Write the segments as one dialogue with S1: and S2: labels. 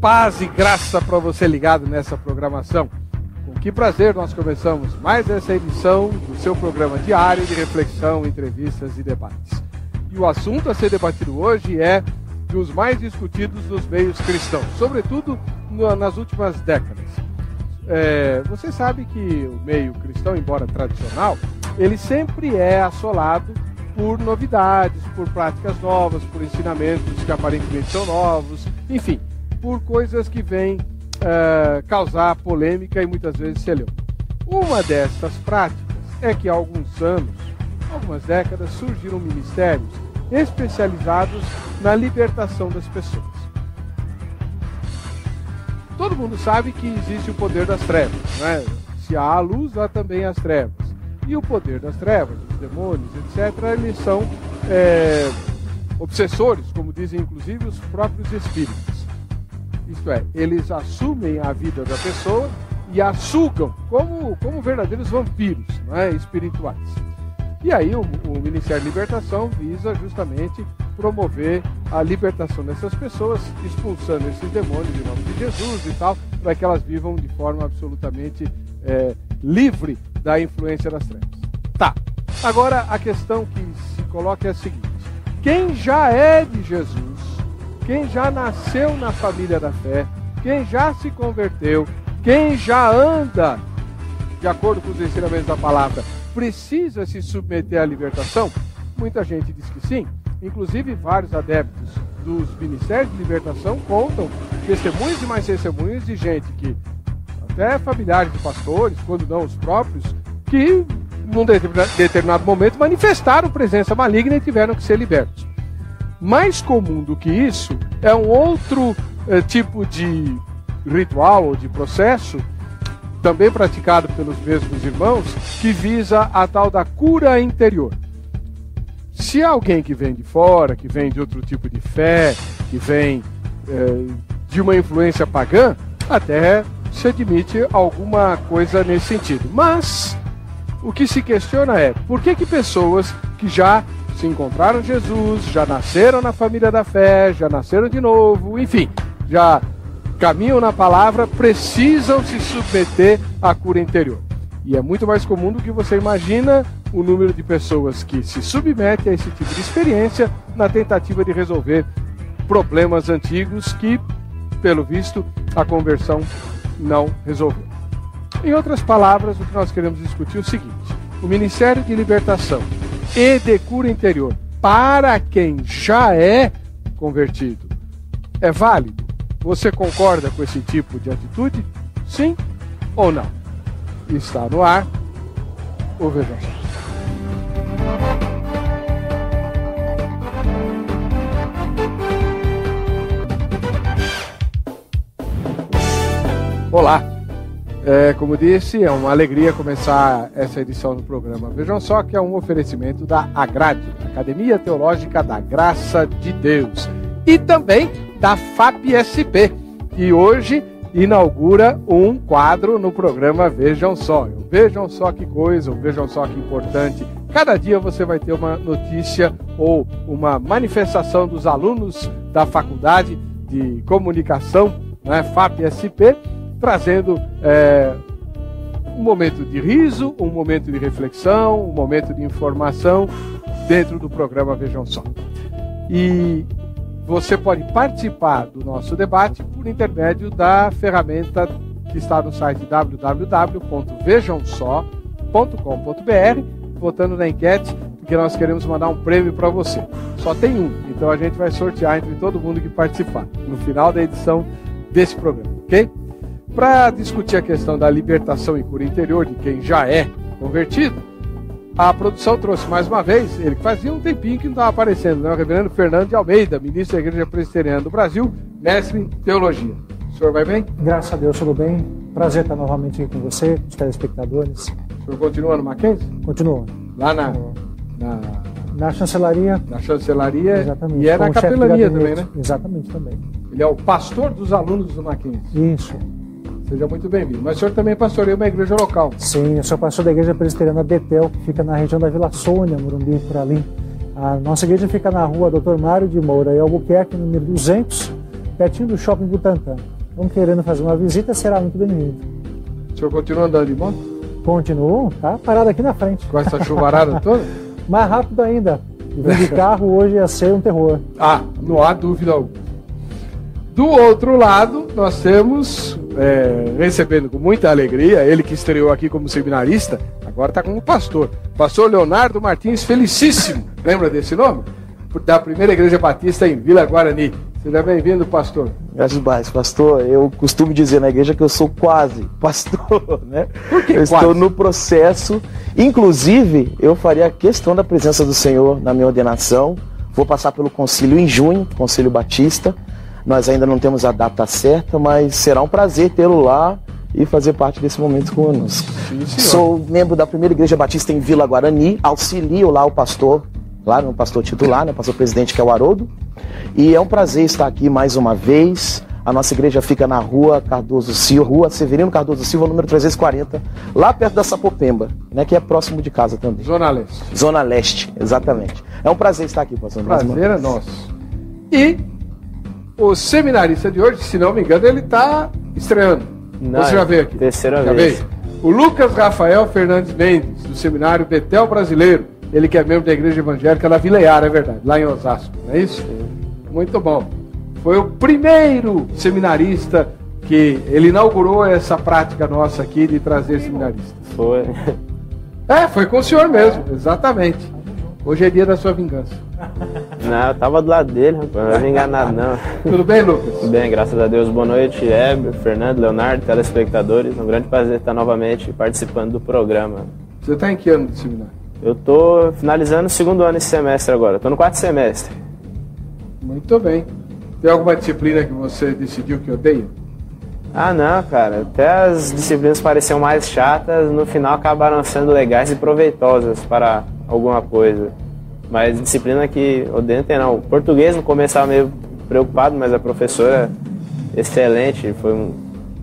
S1: Paz e graça para você ligado nessa programação. Com que prazer nós começamos mais essa edição do seu programa diário de reflexão, entrevistas e debates. E o assunto a ser debatido hoje é dos mais discutidos nos meios cristãos, sobretudo nas últimas décadas. Você sabe que o meio cristão, embora tradicional, ele sempre é assolado por novidades, por práticas novas, por ensinamentos que aparentemente são novos, enfim, por coisas que vêm causar polêmica e muitas vezes celeuma. Uma dessas práticas é que há alguns anos, algumas décadas, surgiram ministérios especializados na libertação das pessoas. Todo mundo sabe que existe o poder das trevas, né? Se há a luz, há também as trevas. E o poder das trevas, os demônios, etc., eles são obsessores, como dizem inclusive os próprios espíritos. Isto é, eles assumem a vida da pessoa e a sugam como verdadeiros vampiros, né, espirituais. E aí o Ministério de Libertação visa justamente promover a libertação dessas pessoas, expulsando esses demônios em nome de Jesus e tal, para que elas vivam de forma absolutamente livre da influência das trevas. Tá, agora a questão que se coloca é a seguinte: quem já é de Jesus, quem já nasceu na família da fé, quem já se converteu, quem já anda de acordo com os ensinamentos da palavra, precisa se submeter à libertação? Muita gente diz que sim. Inclusive vários adeptos dos ministérios de libertação contam testemunhos e mais testemunhos de gente que, até familiares de pastores, quando não os próprios, que num determinado momento manifestaram presença maligna e tiveram que ser libertos. Mais comum do que isso é um outro tipo de ritual ou de processo, também praticado pelos mesmos irmãos, que visa a tal da cura interior. Se alguém que vem de fora, que vem de outro tipo de fé, que vem de uma influência pagã, até se admite alguma coisa nesse sentido. Mas o que se questiona é por que pessoas que já se encontraram Jesus, já nasceram na família da fé, já nasceram de novo, enfim, já caminham na palavra, precisam se submeter à cura interior. E é muito mais comum do que você imagina o número de pessoas que se submetem a esse tipo de experiência na tentativa de resolver problemas antigos que, pelo visto, a conversão não resolveu. Em outras palavras, o que nós queremos discutir é o seguinte: o Ministério de Libertação e de Cura Interior para quem já é convertido é válido? Você concorda com esse tipo de atitude? Sim ou não? Está no ar o Vejam Só. Olá, como disse, é uma alegria começar essa edição do programa Vejam Só, que é um oferecimento da AGRADE, Academia Teológica da Graça de Deus, e também da FAP-SP, que hoje inaugura um quadro no programa Vejam Só. Vejam só que coisa, vejam só que importante. Cada dia você vai ter uma notícia ou uma manifestação dos alunos da Faculdade de Comunicação, né, FAP-SP, trazendo um momento de riso, um momento de reflexão, um momento de informação dentro do programa Vejam Só. E você pode participar do nosso debate por intermédio da ferramenta que está no site www.vejamsó.com.br, votando na enquete, porque nós queremos mandar um prêmio para você. Só tem um, então a gente vai sortear entre todo mundo que participar no final da edição desse programa, ok? Para discutir a questão da libertação e cura interior de quem já é convertido, a produção trouxe mais uma vez, ele que fazia um tempinho que não estava aparecendo, né? O reverendo Fernando de Almeida, ministro da Igreja Presbiteriana do Brasil, mestre em teologia. O senhor vai bem?
S2: Graças a Deus, tudo bem. Prazer estar novamente aqui com você, com os telespectadores.
S1: O senhor continua no Mackenzie?
S2: Continua.
S1: Lá
S2: na chancelaria.
S1: Na chancelaria.
S2: Exatamente.
S1: E é na capelania também, né?
S2: Exatamente, também.
S1: Ele é o pastor dos alunos do Mackenzie.
S2: Isso.
S1: Seja muito bem-vindo. Mas o senhor também pastoreia uma igreja local.
S2: Sim, eu sou pastor da Igreja Presbiteriana Betel, que fica na região da Vila Sônia, Morumbi, por ali. A nossa igreja fica na rua Dr. Mário de Moura e Albuquerque, número 200. pertinho do Shopping Butantã. Estão querendo fazer uma visita, será muito bem-vindo.
S1: O senhor continua andando de moto?
S2: Continuo, tá parado aqui na frente.
S1: Com essa chuvarada toda?
S2: Mais rápido ainda. Vir de carro hoje ia ser um terror.
S1: Ah, não há dúvida alguma. Do outro lado, nós temos, recebendo com muita alegria, ele que estreou aqui como seminarista, agora está como pastor. Pastor Leonardo Martins Felicíssimo. Lembra desse nome? Da Primeira Igreja Batista em Vila Guarani. Seja bem-vindo, pastor.
S3: Graças a Deus, pastor. Eu costumo dizer na igreja que eu sou quase pastor, né?
S1: Por que
S3: eu
S1: quase?
S3: Estou no processo. Inclusive, eu faria questão da presença do Senhor na minha ordenação. Vou passar pelo concílio em junho, Concílio Batista. Nós ainda não temos a data certa, mas será um prazer tê-lo lá e fazer parte desse momento conosco.
S1: Sim,
S3: sou membro da Primeira Igreja Batista em Vila Guarani, auxilio lá o pastor, lá no pastor titular, né, pastor presidente, que é o Haroldo. E é um prazer estar aqui mais uma vez. A nossa igreja fica na rua Cardoso Silva, rua Severino Cardoso Silva, número 340, lá perto da Sapopemba, né, que é próximo de casa também.
S1: Zona Leste.
S3: Zona Leste, exatamente. É um prazer estar aqui, pastor.
S1: Prazer é nosso. E o seminarista de hoje, se não me engano, ele está estreando.
S4: Não,
S1: você já veio aqui?
S4: Terceira
S1: já
S4: vez.
S1: Veio? O Lucas Rafael Fernandes Mendes, do seminário Betel Brasileiro. Ele que é membro da Igreja Evangélica da Vila Iara, é verdade, lá em Osasco, não é isso? Muito bom. Foi o primeiro seminarista que ele inaugurou essa prática nossa aqui de trazer seminaristas.
S4: Foi.
S1: Foi com o senhor mesmo, exatamente. Hoje é dia da sua vingança.
S4: Não, eu tava do lado dele, rapaz, não vai me enganar não.
S1: Tudo bem, Lucas?
S4: Tudo bem, graças a Deus. Boa noite, Heber, Fernando, Leonardo, telespectadores. É um grande prazer estar novamente participando do programa.
S1: Você está em que ano de seminário?
S4: Eu tô finalizando o segundo ano esse semestre agora, tô no quarto semestre.
S1: Muito bem. Tem alguma disciplina que você decidiu que odeia?
S4: Ah não, cara, até as disciplinas pareciam mais chatas, no final acabaram sendo legais e proveitosas para alguma coisa. Mas disciplina que odeio não. O português no começo estava meio preocupado, mas a professora excelente, foi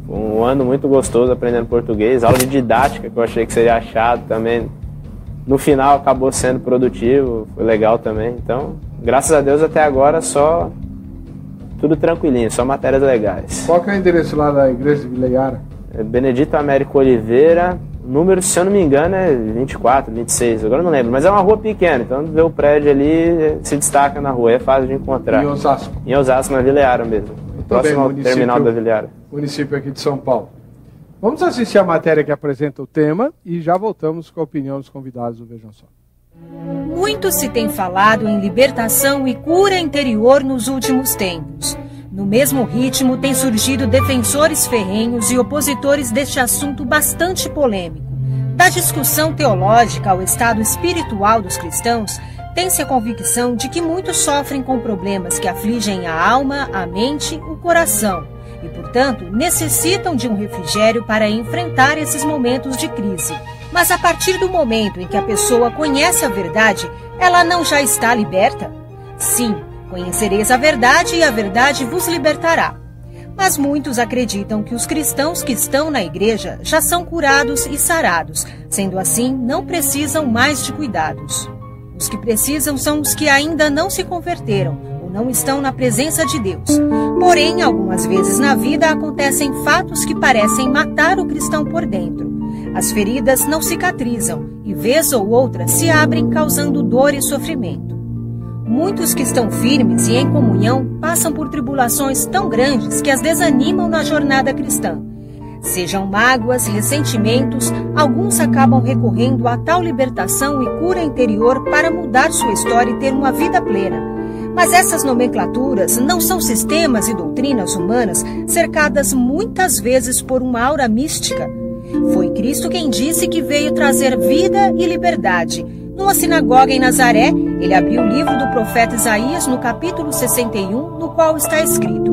S4: um ano muito gostoso aprendendo português. Aula de didática que eu achei que seria chato também. No final acabou sendo produtivo, foi legal também. Então, graças a Deus até agora só tudo tranquilinho, só matérias legais.
S1: Qual que é o endereço lá da Igreja de Vila Iara?
S4: É Benedito Américo Oliveira, número, se eu não me engano, é 24, 26, agora eu não lembro. Mas é uma rua pequena, então ver o prédio ali se destaca na rua, é fácil de encontrar.
S1: Em Osasco?
S4: Em Osasco, na Vila Iara mesmo. Próximo ao terminal da Vila Iara.
S1: Município aqui de São Paulo. Vamos assistir a matéria que apresenta o tema e já voltamos com a opinião dos convidados do Vejam Só.
S5: Muito se tem falado em libertação e cura interior nos últimos tempos. No mesmo ritmo, têm surgido defensores ferrenhos e opositores deste assunto bastante polêmico. Da discussão teológica ao estado espiritual dos cristãos, tem-se a convicção de que muitos sofrem com problemas que afligem a alma, a mente, o coração e, portanto, necessitam de um refrigério para enfrentar esses momentos de crise. Mas a partir do momento em que a pessoa conhece a verdade, ela não já está liberta? Sim, conhecereis a verdade e a verdade vos libertará. Mas muitos acreditam que os cristãos que estão na igreja já são curados e sarados, sendo assim, não precisam mais de cuidados. Os que precisam são os que ainda não se converteram ou não estão na presença de Deus. Porém, algumas vezes na vida acontecem fatos que parecem matar o cristão por dentro. As feridas não cicatrizam e, vez ou outra, se abrem causando dor e sofrimento. Muitos que estão firmes e em comunhão passam por tribulações tão grandes que as desanimam na jornada cristã. Sejam mágoas, ressentimentos, alguns acabam recorrendo a tal libertação e cura interior para mudar sua história e ter uma vida plena. Mas essas nomenclaturas não são sistemas e doutrinas humanas cercadas muitas vezes por uma aura mística. Foi Cristo quem disse que veio trazer vida e liberdade. Numa sinagoga em Nazaré, ele abriu o livro do profeta Isaías no capítulo 61, no qual está escrito: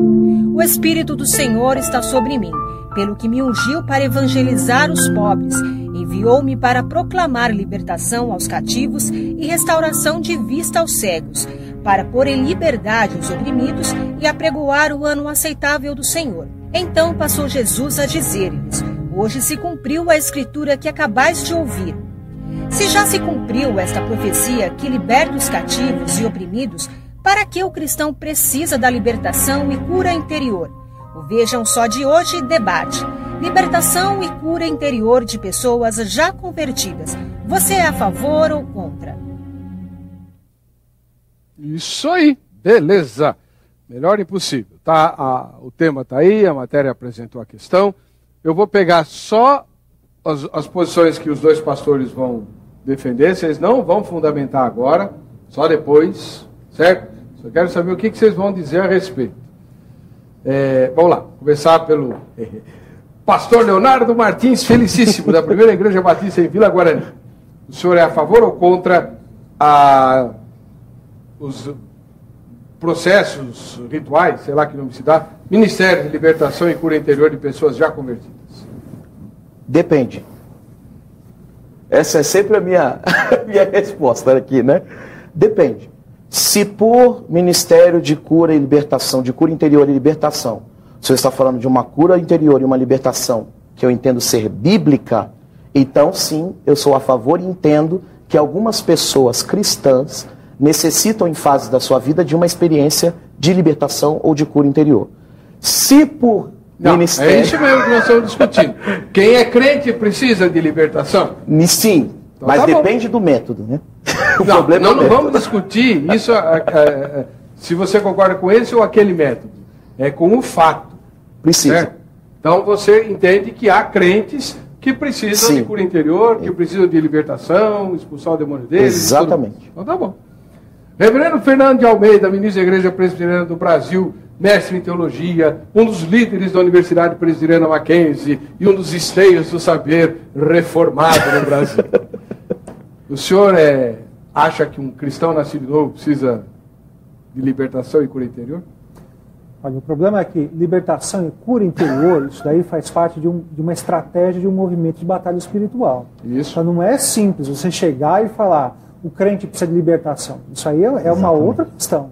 S5: O Espírito do Senhor está sobre mim, pelo que me ungiu para evangelizar os pobres, enviou-me para proclamar libertação aos cativos e restauração de vista aos cegos, para pôr em liberdade os oprimidos e apregoar o ano aceitável do Senhor. Então passou Jesus a dizer-lhes: Hoje se cumpriu a escritura que acabais de ouvir. Se já se cumpriu esta profecia que liberta os cativos e oprimidos, Para que o cristão precisa da libertação e cura interior? O Vejam Só de hoje debate. Libertação e cura interior de pessoas já convertidas. Você é a favor ou contra?
S1: Isso aí, beleza. Melhor impossível. Tá, o tema está aí, a matéria apresentou a questão. Eu vou pegar só as posições que os dois pastores vão defender. Vocês não vão fundamentar agora, só depois, certo? Só quero saber o que vocês vão dizer a respeito. Vamos lá, começar pelo pastor Leonardo Martins Felicíssimo, da Primeira Igreja Batista em Vila Guarani. O senhor é a favor ou contra os processos rituais, sei lá que nome se dá, Ministério de Libertação e Cura Interior de Pessoas já convertidas?
S3: Depende. Essa é sempre a minha resposta aqui, né? Depende. Se por Ministério de Cura e Libertação, de Cura Interior e Libertação, o senhor está falando de uma cura interior e uma libertação que eu entendo ser bíblica, então sim, eu sou a favor e entendo que algumas pessoas cristãs necessitam em fases da sua vida de uma experiência de libertação ou de cura interior. Se por ministério...
S1: É isso mesmo que nós estamos discutindo. Quem é crente precisa de libertação?
S3: Sim, então, mas depende do método, né?
S1: Não vamos discutir isso, se você concorda com esse ou aquele método. É com o fato.
S3: Precisa.
S1: Certo? Então você entende que há crentes que precisam de cura interior, que precisam de libertação, expulsar o demônio deles.
S3: Exatamente.
S1: Então tá bom. Reverendo Fernando de Almeida, ministro da Igreja Presbiteriana do Brasil, mestre em teologia, um dos líderes da Universidade Presbiteriana Mackenzie e um dos esteios do saber reformado no Brasil. O senhor acha que um cristão nascido de novo precisa de libertação e cura interior?
S2: Olha, o problema é que libertação e cura interior, isso daí faz parte de uma estratégia de um movimento de batalha espiritual.
S1: Isso.
S2: Então não é simples você chegar e falar, o crente precisa de libertação. Isso aí é uma outra questão.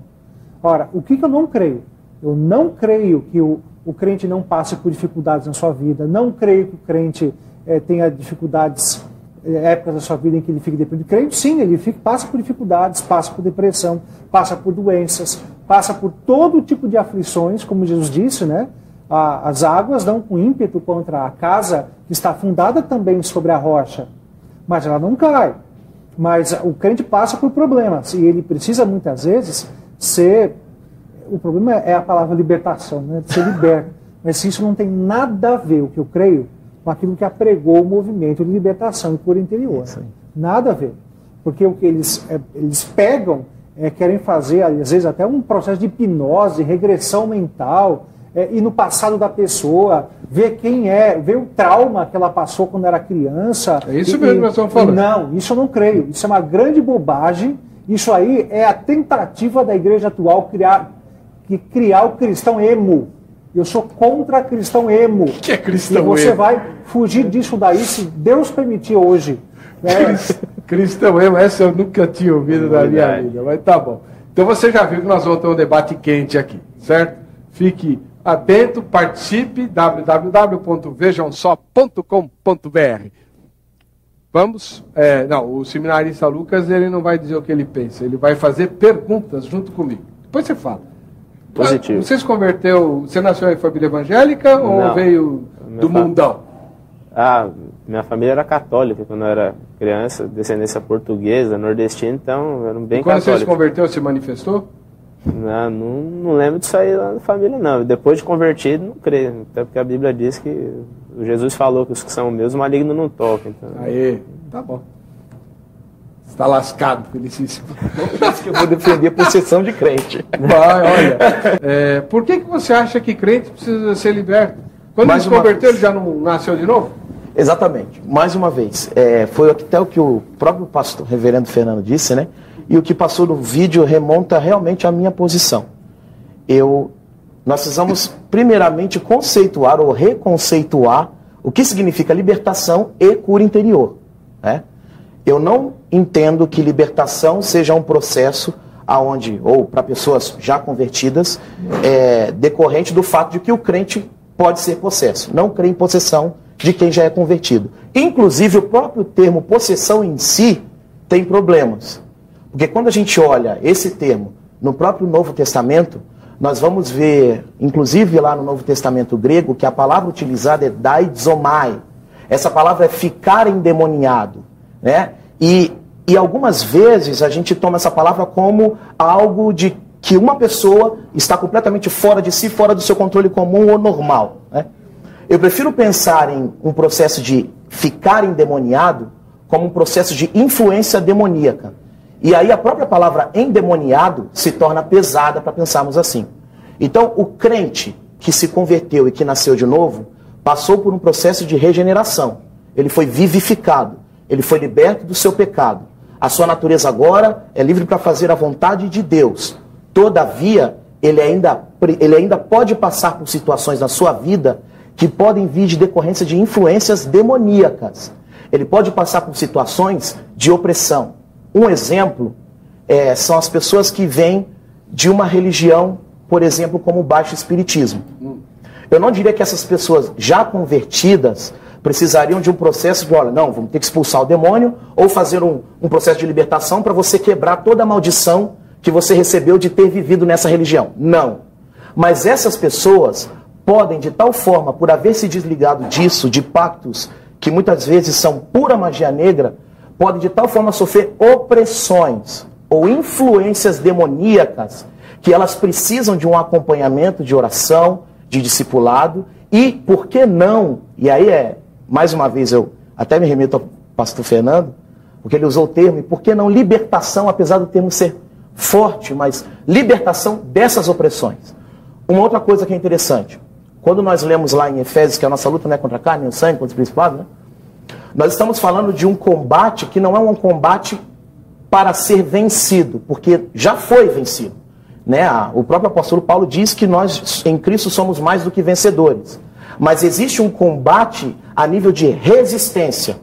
S2: Ora, o que eu não creio? Eu não creio que o crente não passe por dificuldades na sua vida, não creio que o crente tenha dificuldades, épocas da sua vida em que ele fique deprimido. Creio sim, ele passa por dificuldades, passa por depressão, passa por doenças, passa por todo tipo de aflições, como Jesus disse, né? As águas dão com ímpeto contra a casa que está fundada também sobre a rocha, mas ela não cai. Mas o crente passa por problemas e ele precisa muitas vezes ser... O problema é a palavra libertação, né? De ser liberto. Mas isso não tem nada a ver, o que eu creio, com aquilo que apregou o movimento de libertação e cura interior. Nada a ver. Porque o que eles pegam, querem fazer, às vezes, até um processo de hipnose, regressão mental, ir no passado da pessoa, ver quem ver o trauma que ela passou quando era criança.
S1: É isso mesmo que nós estamos falando.
S2: Não, isso eu não creio. Isso é uma grande bobagem. Isso aí é a tentativa da igreja atual criar o cristão emo. Eu sou contra cristão emo.
S1: O que é cristão
S2: emo? E você
S1: emo?
S2: vai fugir disso daí, se Deus permitir hoje.
S1: Cristão emo, essa eu nunca tinha ouvido na minha vida, mas tá bom. Então você já viu que nós vamos ter um debate quente aqui, certo? Fique atento, participe, www.vejamsó.com.br. Vamos? Não, o seminarista Lucas, ele não vai dizer o que ele pensa, ele vai fazer perguntas junto comigo. Depois você fala.
S4: Positivo.
S1: Você se converteu, você nasceu em família evangélica ou veio do mundão?
S4: Minha família era católica quando eu era criança, descendência portuguesa, nordestina, então era bem católico.
S1: Quando você se converteu, se manifestou?
S4: Não lembro disso aí lá na família, não. Depois de convertido, não creio. Até porque a Bíblia diz que Jesus falou que os que são meus, o maligno não toca. Então...
S1: Aí, tá bom. Está lascado, Felicíssimo.
S3: Por isso que eu vou defender a possessão de crente.
S1: Olha, por que você acha que crente precisa ser liberto? Quando ele se converteu, ele já não nasceu de novo?
S3: Exatamente. Mais uma vez, foi até o que o próprio pastor, reverendo Fernando, disse, né? E o que passou no vídeo remonta realmente à minha posição. Nós precisamos, primeiramente, conceituar ou reconceituar o que significa libertação e cura interior, né? Eu não entendo que libertação seja um processo ou para pessoas já convertidas, decorrente do fato de que o crente pode ser possesso. Não creio em possessão de quem já é convertido. Inclusive, o próprio termo possessão em si tem problemas. Porque quando a gente olha esse termo no próprio Novo Testamento, nós vamos ver, inclusive lá no Novo Testamento grego, que a palavra utilizada é daizomai. Essa palavra é ficar endemoniado, né? E algumas vezes a gente toma essa palavra como algo de que uma pessoa está completamente fora de si, fora do seu controle comum ou normal, né? Eu prefiro pensar em um processo de ficar endemoniado como um processo de influência demoníaca. E aí a própria palavra endemoniado se torna pesada para pensarmos assim. Então o crente que se converteu e que nasceu de novo, passou por um processo de regeneração. Ele foi vivificado, ele foi liberto do seu pecado. A sua natureza agora é livre para fazer a vontade de Deus. Todavia, ele ainda pode passar por situações na sua vida que podem vir de decorrência de influências demoníacas. Ele pode passar por situações de opressão. Um exemplo são as pessoas que vêm de uma religião, por exemplo, como o baixo espiritismo. Eu não diria que essas pessoas já convertidas precisariam de um processo de, olha, não, vamos ter que expulsar o demônio ou fazer um processo de libertação para você quebrar toda a maldição que você recebeu de ter vivido nessa religião. Não. Mas essas pessoas podem, de tal forma, por haver se desligado disso, de pactos que muitas vezes são pura magia negra, podem de tal forma sofrer opressões ou influências demoníacas que elas precisam de um acompanhamento de oração, de discipulado e, por que não, e aí mais uma vez eu até me remeto ao pastor Fernando, porque ele usou o termo, e por que não libertação, apesar do termo ser forte, mas libertação dessas opressões. Uma outra coisa que é interessante, quando nós lemos lá em Efésios que a nossa luta não é contra a carne, o sangue, contra os principados, né? Nós estamos falando de um combate que não é um combate para ser vencido, porque já foi vencido, né? O próprio apóstolo Paulo diz que nós em Cristo somos mais do que vencedores. Mas existe um combate a nível de resistência.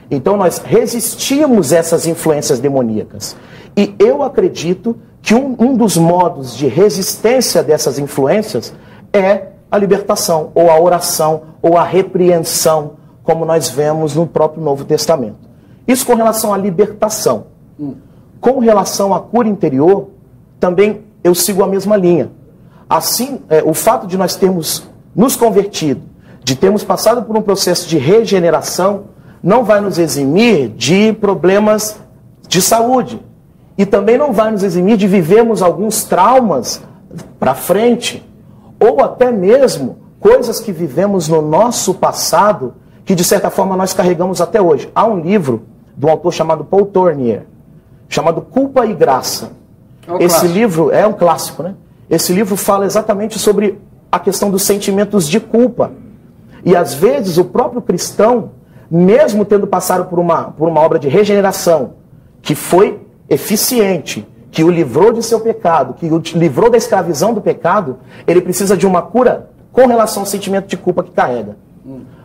S3: Então nós resistimos essas influências demoníacas. E eu acredito que um dos modos de resistência dessas influências é a libertação, ou a oração, ou a repreensão, como nós vemos no próprio Novo Testamento. Isso com relação à libertação. Com relação à cura interior, também eu sigo a mesma linha. Assim, o fato de nós termos nos convertido, de termos passado por um processo de regeneração, não vai nos eximir de problemas de saúde. E também não vai nos eximir de vivermos alguns traumas para frente. Ou até mesmo coisas que vivemos no nosso passado, que de certa forma nós carregamos até hoje. Há um livro de um autor chamado Paul Tournier, chamado Culpa e Graça. Esse livro é um clássico, né? Esse livro fala exatamente sobre a questão dos sentimentos de culpa. E às vezes o próprio cristão, mesmo tendo passado por uma obra de regeneração, que foi eficiente, que o livrou de seu pecado, que o livrou da escravidão do pecado, ele precisa de uma cura com relação ao sentimento de culpa que carrega.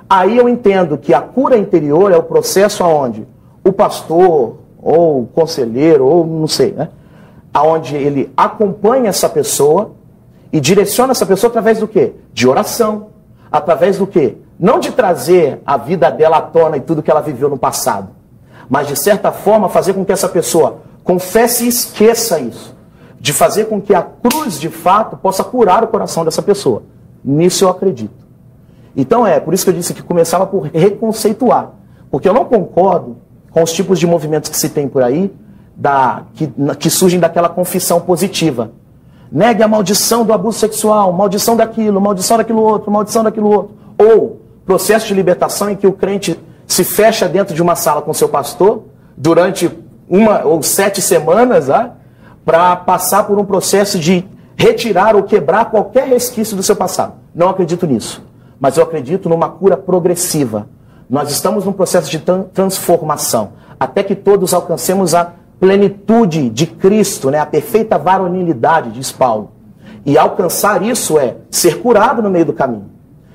S3: Aí eu entendo que a cura interior é o processo onde o pastor, ou o conselheiro, ou não sei, né? Onde ele acompanha essa pessoa e direciona essa pessoa através do quê? De oração. Através do quê? Não de trazer a vida dela à tona e tudo que ela viveu no passado, mas de certa forma fazer com que essa pessoa confesse e esqueça isso. De fazer com que a cruz, de fato, possa curar o coração dessa pessoa. Nisso eu acredito. Então por isso que eu disse que começava por reconceituar. Porque eu não concordo com os tipos de movimentos que se tem por aí, que surgem daquela confissão positiva. Negue a maldição do abuso sexual, maldição daquilo outro, maldição daquilo outro. Ou processo de libertação em que o crente se fecha dentro de uma sala com seu pastor durante 1 ou 7 semanas, para passar por um processo de retirar ou quebrar qualquer resquício do seu passado. Não acredito nisso, mas eu acredito numa cura progressiva. Nós estamos num processo de transformação, até que todos alcancemos a plenitude de Cristo, né? A perfeita varonilidade, diz Paulo. E alcançar isso é ser curado no meio do caminho.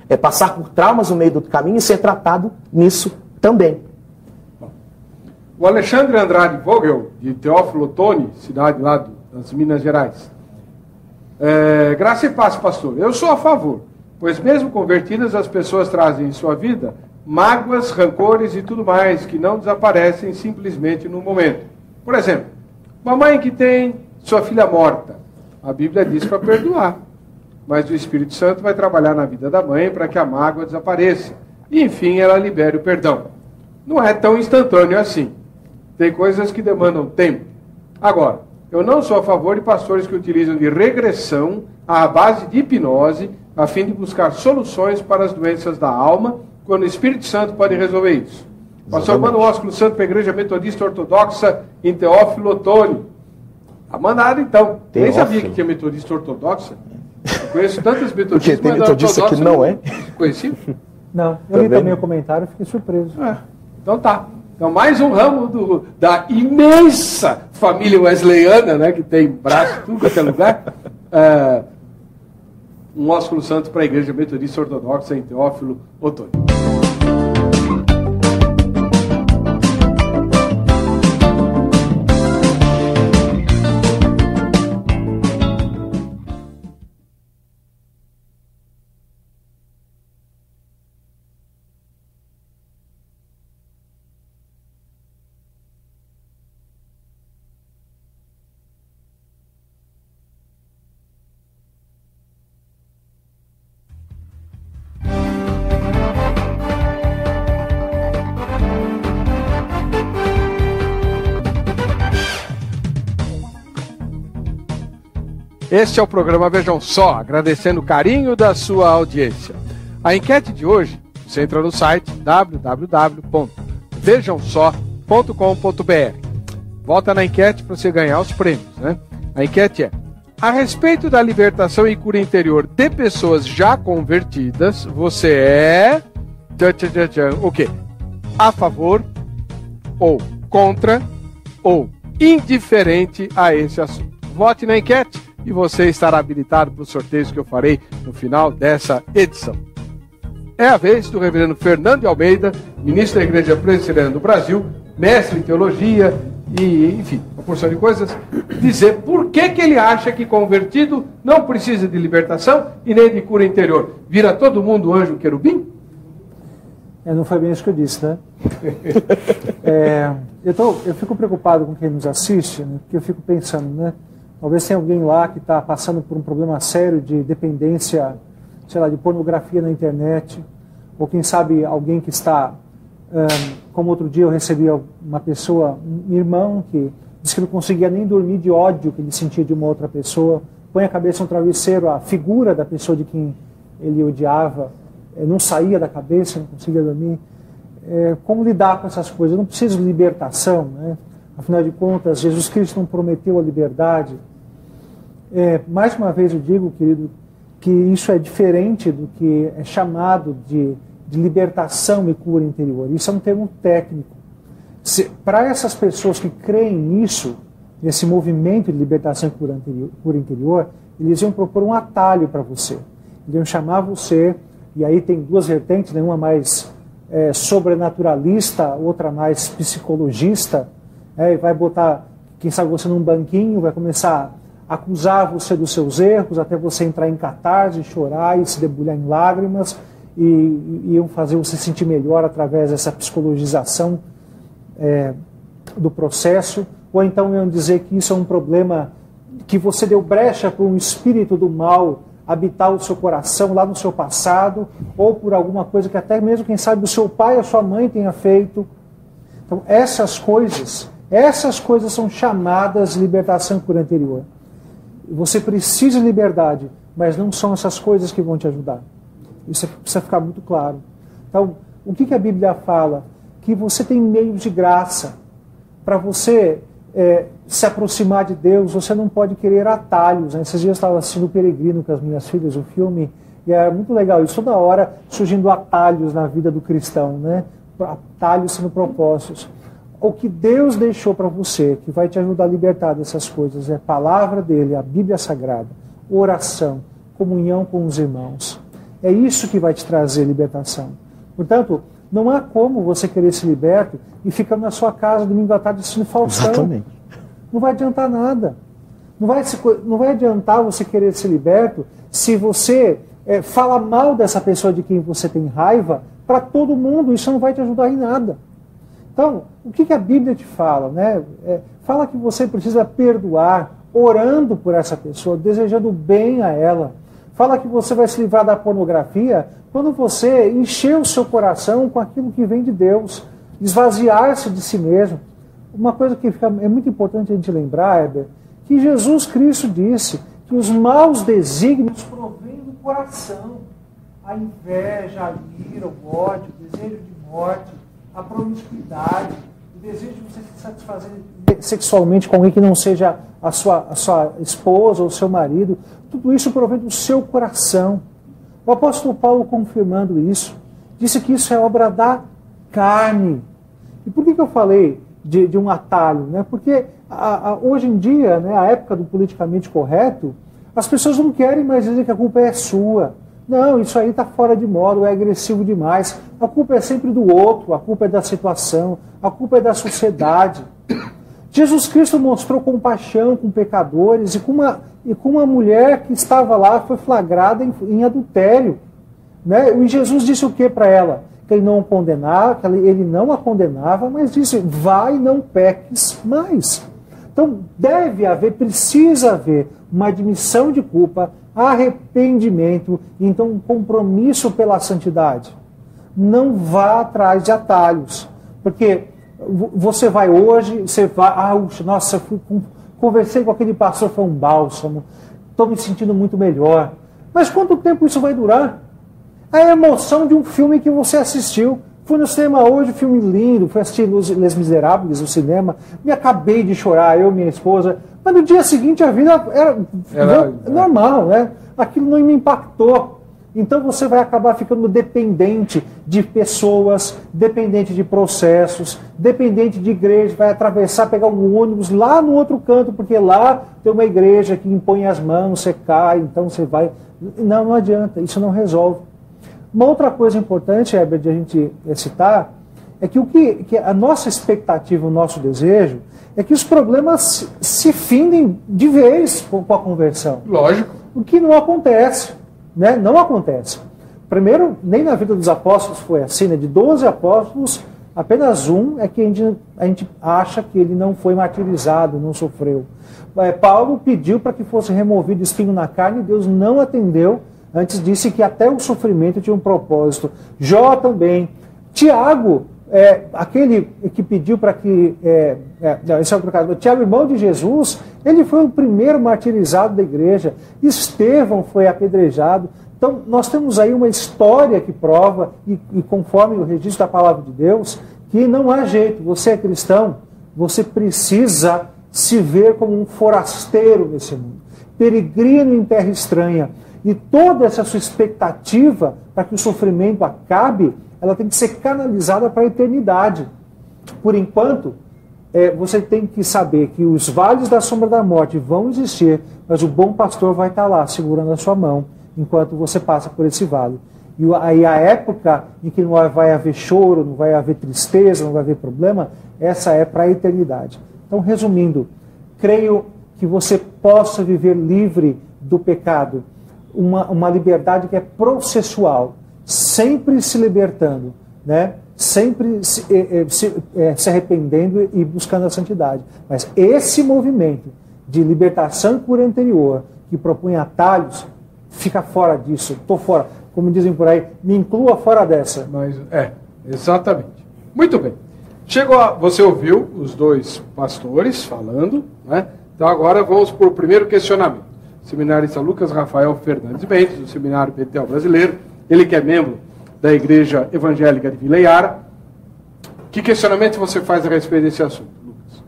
S3: É passar por traumas no meio do caminho e ser tratado nisso também.
S1: O Alexandre Andrade Vogel, de Teófilo Otoni, cidade lá das Minas Gerais. Graça e paz, pastor. Eu sou a favor, pois mesmo convertidas as pessoas trazem em sua vida mágoas, rancores e tudo mais que não desaparecem simplesmente no momento. Por exemplo, uma mãe que tem sua filha morta A Bíblia diz para perdoar. Mas o Espírito Santo vai trabalhar na vida da mãe para que a mágoa desapareça. E, enfim, ela libere o perdão. Não é tão instantâneo assim. Tem coisas que demandam tempo. Agora, eu não sou a favor de pastores que utilizam de regressão à base de hipnose a fim de buscar soluções para as doenças da alma, quando o Espírito Santo pode resolver isso. Pastor, manda um ósculo santo para a Igreja Metodista Ortodoxa em Teófilo Otoni. Tá mandado, então. Nem sabia que tinha metodista ortodoxa. Eu conheço tantas metodistas,
S3: porque tem metodista que não é?
S1: Conheci?
S2: Não, eu li também o comentário e fiquei surpreso.
S1: Então tá. Então mais um ramo da imensa família wesleyana, né, que tem braço, tudo quanto é lugar. Um ósculo santo para a Igreja Metodista Ortodoxa em Teófilo Otoni. Este é o programa Vejam Só, agradecendo o carinho da sua audiência. A enquete de hoje, você entra no site www.vejamsó.com.br. Volta na enquete para você ganhar os prêmios, né? A enquete é: a respeito da libertação e cura interior de pessoas já convertidas, você é... o quê? A favor, ou contra, ou indiferente a esse assunto. Vote na enquete e você estará habilitado para os sorteios que eu farei no final dessa edição. É a vez do reverendo Fernando de Almeida, ministro da Igreja Presbiteriana do Brasil, mestre em teologia e, enfim, uma porção de coisas, dizer por que ele acha que convertido não precisa de libertação e nem de cura interior. Vira todo mundo anjo querubim?
S2: Não foi bem isso que eu disse, né? Eu fico preocupado com quem nos assiste, né? Porque eu fico pensando, né? Talvez tenha alguém lá que está passando por um problema sério de dependência, sei lá, de pornografia na internet, ou quem sabe alguém que está, como outro dia eu recebi uma pessoa, um irmão que disse que não conseguia nem dormir de ódio que ele sentia de uma outra pessoa, põe a cabeça no travesseiro, a figura da pessoa de quem ele odiava, não saía da cabeça, não conseguia dormir. Como lidar com essas coisas? Eu não preciso de libertação, né? Afinal de contas, Jesus Cristo não prometeu a liberdade. Mais uma vez eu digo, querido, que isso é diferente do que é chamado de libertação e cura interior. Isso é um termo técnico. Para essas pessoas que creem nisso, nesse movimento de libertação e cura interior, eles iam propor um atalho para você. Eles iam chamar você, e aí tem duas vertentes, né? Uma mais sobrenaturalista, outra mais psicologista, e vai botar, quem sabe, você num banquinho, vai começar a acusar você dos seus erros, até você entrar em catarse, chorar e se debulhar em lágrimas, e iam fazer você sentir melhor através dessa psicologização do processo, ou então iam dizer que isso é um problema, que você deu brecha para um espírito do mal habitar o seu coração lá no seu passado, ou por alguma coisa que até mesmo, quem sabe, o seu pai ou a sua mãe tenha feito. Então, essas coisas são chamadas de libertação e cura interior. Você precisa de liberdade, mas não são essas coisas que vão te ajudar. Isso precisa ficar muito claro. Então, o que a Bíblia fala? Que você tem meios de graça para você se aproximar de Deus. Você não pode querer atalhos, né? Esses dias eu estava assistindo O Peregrino com as minhas filhas, o filme, e é muito legal isso. Toda hora surgindo atalhos na vida do cristão, né? Atalhos sendo propostos. O que Deus deixou para você, que vai te ajudar a libertar dessas coisas, é a palavra dele, a Bíblia Sagrada, oração, comunhão com os irmãos. É isso que vai te trazer libertação. Portanto, não há como você querer ser liberto e ficar na sua casa domingo à tarde assistindo Faustão.
S3: Exatamente.
S2: Não vai adiantar nada. Não vai adiantar você querer ser liberto se você fala mal dessa pessoa de quem você tem raiva para todo mundo. Isso não vai te ajudar em nada. Então, o que a Bíblia te fala? Né? Fala que você precisa perdoar orando por essa pessoa, desejando bem a ela. Fala que você vai se livrar da pornografia quando você encher o seu coração com aquilo que vem de Deus, esvaziar-se de si mesmo. Uma coisa que é muito importante a gente lembrar, Heber, que Jesus Cristo disse que os maus desígnios provêm do coração. A inveja, a ira, o ódio, o desejo de morte, a promiscuidade, o desejo de você se satisfazer sexualmente com alguém que não seja a sua esposa ou seu marido, tudo isso provém do seu coração. O apóstolo Paulo, confirmando isso, disse que isso é obra da carne. E por que eu falei de um atalho? Né? Porque hoje em dia, né, a época do politicamente correto, as pessoas não querem mais dizer que a culpa é sua. Não, isso aí está fora de moda, é agressivo demais. A culpa é sempre do outro, a culpa é da situação, a culpa é da sociedade. Jesus Cristo mostrou compaixão com pecadores e com uma mulher que estava lá, foi flagrada em adultério. Né? E Jesus disse o que para ela? Que ele não condenava, que ele não a condenava, mas disse, vai e não peques mais. Então precisa haver uma admissão de culpa, arrependimento e então um compromisso pela santidade. Não vá atrás de atalhos, porque você vai hoje, você vai, nossa, conversei com aquele pastor, foi um bálsamo, estou me sentindo muito melhor. Mas quanto tempo isso vai durar? A emoção de um filme que você assistiu. Fui no cinema hoje, filme lindo, fui assistir Les Misérables no cinema, me acabei de chorar, eu e minha esposa, mas no dia seguinte a vida era normal, né? Aquilo não me impactou. Então você vai acabar ficando dependente de pessoas, dependente de processos, dependente de igreja, vai atravessar, pegar um ônibus lá no outro canto, porque lá tem uma igreja que impõe as mãos, você cai, então você vai... Não adianta, isso não resolve. Uma outra coisa importante, Heber, de a gente citar, é que a nossa expectativa, o nosso desejo, é que os problemas se findem de vez com a conversão.
S1: Lógico.
S2: O que não acontece, né? Não acontece. Primeiro, nem na vida dos apóstolos foi assim, né? De 12 apóstolos, apenas um é que a gente acha que ele não foi martirizado, não sofreu. Paulo pediu para que fosse removido espinho na carne e Deus não atendeu. Antes disse que até o sofrimento tinha um propósito. Jó também. Tiago, aquele que pediu para que... esse é outro caso. Tiago, irmão de Jesus, ele foi o primeiro martirizado da igreja. Estevão foi apedrejado. Então, nós temos aí uma história que prova, e conforme o registro da palavra de Deus, que não há jeito. Você é cristão, você precisa se ver como um forasteiro nesse mundo. Peregrino em terra estranha. E toda essa sua expectativa para que o sofrimento acabe, ela tem que ser canalizada para a eternidade. Por enquanto, você tem que saber que os vales da sombra da morte vão existir, mas o bom pastor vai estar lá, segurando a sua mão, enquanto você passa por esse vale. E aí a época em que não vai haver choro, não vai haver tristeza, não vai haver problema, essa é para a eternidade. Então, resumindo, creio que você possa viver livre do pecado, uma liberdade que é processual, sempre se libertando, né? Sempre se arrependendo e buscando a santidade. Mas esse movimento de libertação e cura interior, que propõe atalhos, fica fora disso, estou fora. Como dizem por aí, me inclua fora dessa.
S1: Mas, exatamente. Muito bem. Você ouviu os dois pastores falando, né? Então agora vamos para o primeiro questionamento. Seminarista Lucas Rafael Fernandes Mendes, do Seminário Betel Brasileiro, ele que é membro da Igreja Evangélica de Vila Iara. Que questionamento você faz a respeito desse assunto, Lucas?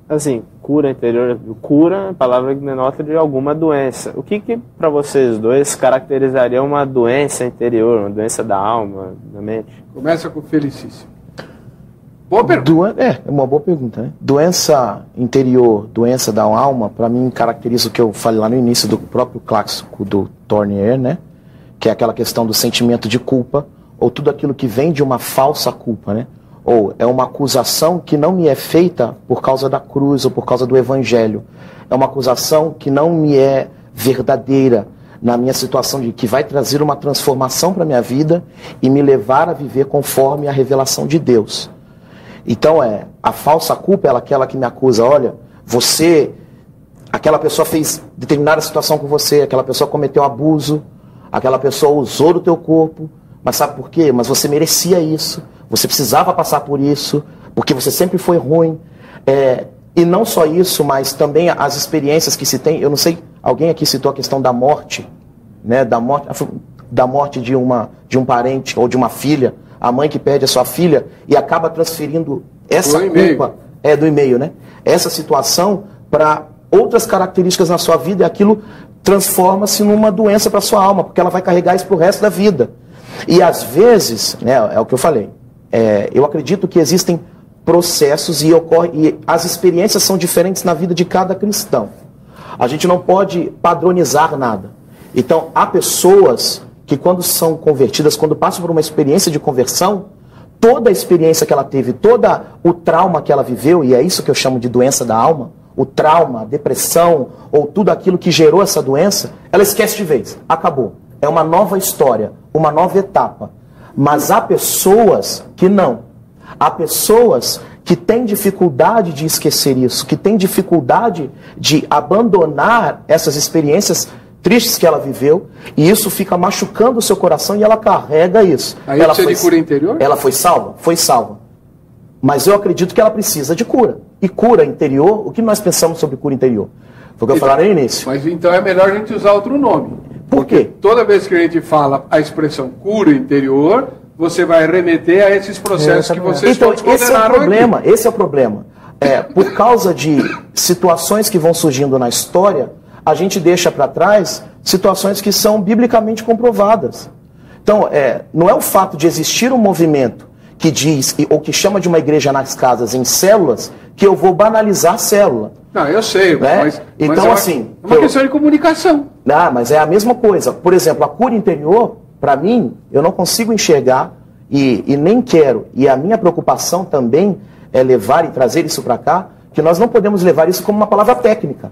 S4: Assim, cura interior, cura é a palavra que denota de alguma doença. O que para vocês dois caracterizaria uma doença interior, uma doença da alma, da mente?
S1: Começa com o Felicíssimo. Boa pergunta.
S3: É uma boa pergunta, né? Doença interior, doença da alma, para mim caracteriza o que eu falei lá no início do próprio clássico do Tournier, né? Que é aquela questão do sentimento de culpa, ou tudo aquilo que vem de uma falsa culpa, né? Ou é uma acusação que não me é feita por causa da cruz ou por causa do evangelho. É uma acusação que não me é verdadeira na minha situação de que vai trazer uma transformação para a minha vida e me levar a viver conforme a revelação de Deus. Então a falsa culpa é aquela que me acusa, olha, você aquela pessoa fez determinada situação com você, aquela pessoa cometeu abuso, aquela pessoa usou do teu corpo, mas sabe por quê? Mas você merecia isso, você precisava passar por isso, porque você sempre foi ruim. E não só isso, mas também as experiências que se tem. Eu não sei, alguém aqui citou a questão da morte, né? Da morte de um parente ou de uma filha, a mãe que perde a sua filha e acaba transferindo essa culpa do e-mail, né? Essa situação para outras características na sua vida, e aquilo transforma-se numa doença para sua alma, porque ela vai carregar isso para o resto da vida. E às vezes, né, é o que eu falei, eu acredito que existem processos e as experiências são diferentes na vida de cada cristão. A gente não pode padronizar nada. Então, há pessoas que quando são convertidas, quando passam por uma experiência de conversão, toda a experiência que ela teve, todo o trauma que ela viveu, e é isso que eu chamo de doença da alma, o trauma, a depressão, ou tudo aquilo que gerou essa doença, ela esquece de vez, acabou. É uma nova história, uma nova etapa. Mas há pessoas que não. Há pessoas que têm dificuldade de esquecer isso, que têm dificuldade de abandonar essas experiências tristes que ela viveu, e isso fica machucando o seu coração e ela carrega isso.
S1: Aí
S3: ela
S1: precisa de cura interior?
S3: Ela foi salva? Foi salva. Mas eu acredito que ela precisa de cura. E cura interior, o que nós pensamos sobre cura interior? Foi o que eu falei no início.
S1: Mas então é melhor a gente usar outro nome.
S3: Por quê?
S1: Toda vez que a gente fala a expressão cura interior, você vai remeter a esses processos que vocês
S3: então,
S1: todos condenaram aqui.
S3: Esse é o problema. Por causa de situações que vão surgindo na história, a gente deixa para trás situações que são biblicamente comprovadas. Então, não é o fato de existir um movimento que diz, ou que chama de uma igreja nas casas, em células, que eu vou banalizar a célula.
S1: Não, eu sei,
S3: né?
S1: mas
S3: então, assim,
S1: é uma questão de comunicação.
S3: Mas é a mesma coisa. Por exemplo, a cura interior, para mim, eu não consigo enxergar e nem quero. E a minha preocupação também é levar e trazer isso para cá, que nós não podemos levar isso como uma palavra técnica.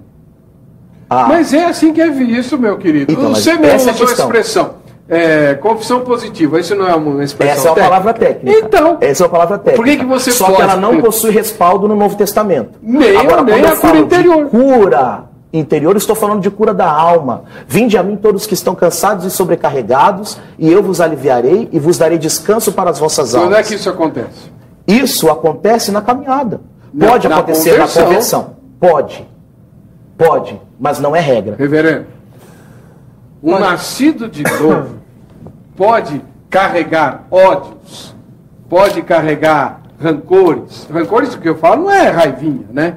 S1: Mas é assim que é visto, meu querido.
S3: Então,
S1: você mesmo usou a expressão confissão positiva. Isso não é uma expressão
S3: técnica? Essa é uma palavra técnica.
S1: Então,
S3: essa é uma palavra técnica.
S1: Por que você
S3: Só
S1: pode...
S3: que ela não possui respaldo no Novo Testamento.
S1: Nem a cura interior.
S3: Cura interior, estou falando de cura da alma. Vinde a mim todos que estão cansados e sobrecarregados, e eu vos aliviarei e vos darei descanso para as vossas almas.
S1: Onde é que isso acontece?
S3: Isso acontece na caminhada. Pode acontecer na conversão. Pode, mas não é regra.
S1: Reverendo, um nascido de novo pode carregar ódios, pode carregar rancores. Rancores, o que eu falo, não é raivinha, né?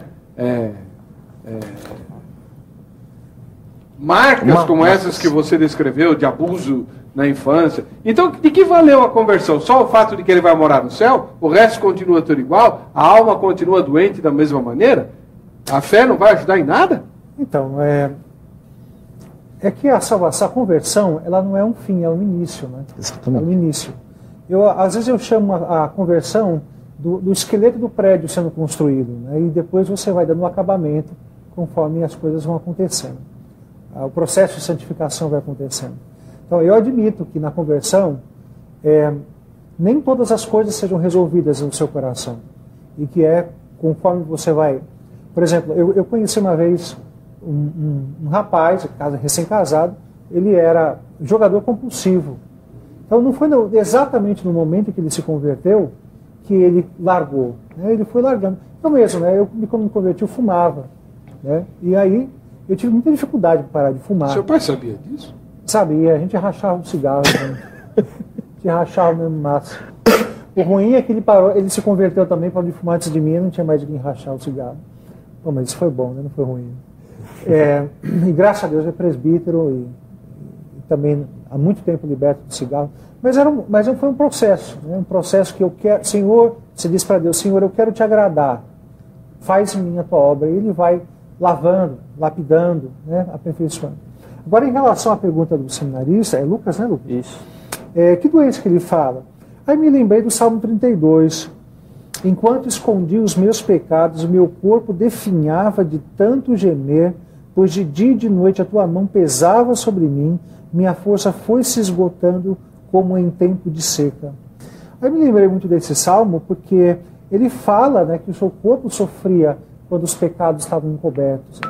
S1: Marcas como essas que você descreveu, de abuso na infância. Então, de que valeu a conversão? Só o fato de que ele vai morar no céu? O resto continua tudo igual? A alma continua doente da mesma maneira? A fé não vai ajudar em nada?
S2: Então, é que a salvação, a conversão, ela não é um fim, é um início, né?
S3: Exatamente.
S2: É um início. Às vezes eu chamo a conversão do esqueleto do prédio sendo construído, né? E depois você vai dando um acabamento conforme as coisas vão acontecendo. O processo de santificação vai acontecendo. Então, eu admito que na conversão, nem todas as coisas sejam resolvidas no seu coração. E que conforme você vai... Por exemplo, eu conheci uma vez um rapaz, recém-casado, ele era jogador compulsivo. Então, não foi exatamente no momento em que ele se converteu que ele largou. Né? Ele foi largando. Eu mesmo, né? Quando me converti, eu fumava. Né? E aí, eu tive muita dificuldade para parar de fumar.
S1: Seu pai sabia disso?
S2: Sabia, a gente rachava um cigarro. A gente rachava o mesmo maço. O ruim é que ele se converteu também, parou de fumar antes de mim, não tinha mais de quem rachar o cigarro. Bom, mas isso foi bom, né? Não foi ruim. E graças a Deus é presbítero e também há muito tempo liberto do cigarro. Mas foi um processo, né? Um processo que eu quero... Senhor, você diz para Deus, Senhor, eu quero te agradar. Faz em mim a tua obra. E ele vai lavando, lapidando, né? Aperfeiçoando. Agora, em relação à pergunta do seminarista, é Lucas, né, Lucas?
S4: Isso.
S2: Que doença que ele fala? Aí me lembrei do Salmo 32. Enquanto escondi os meus pecados, o meu corpo definhava de tanto gemer, pois de dia e de noite a tua mão pesava sobre mim, minha força foi se esgotando como em tempo de seca. Aí me lembrei muito desse salmo, porque ele fala, né, que o seu corpo sofria quando os pecados estavam encobertos.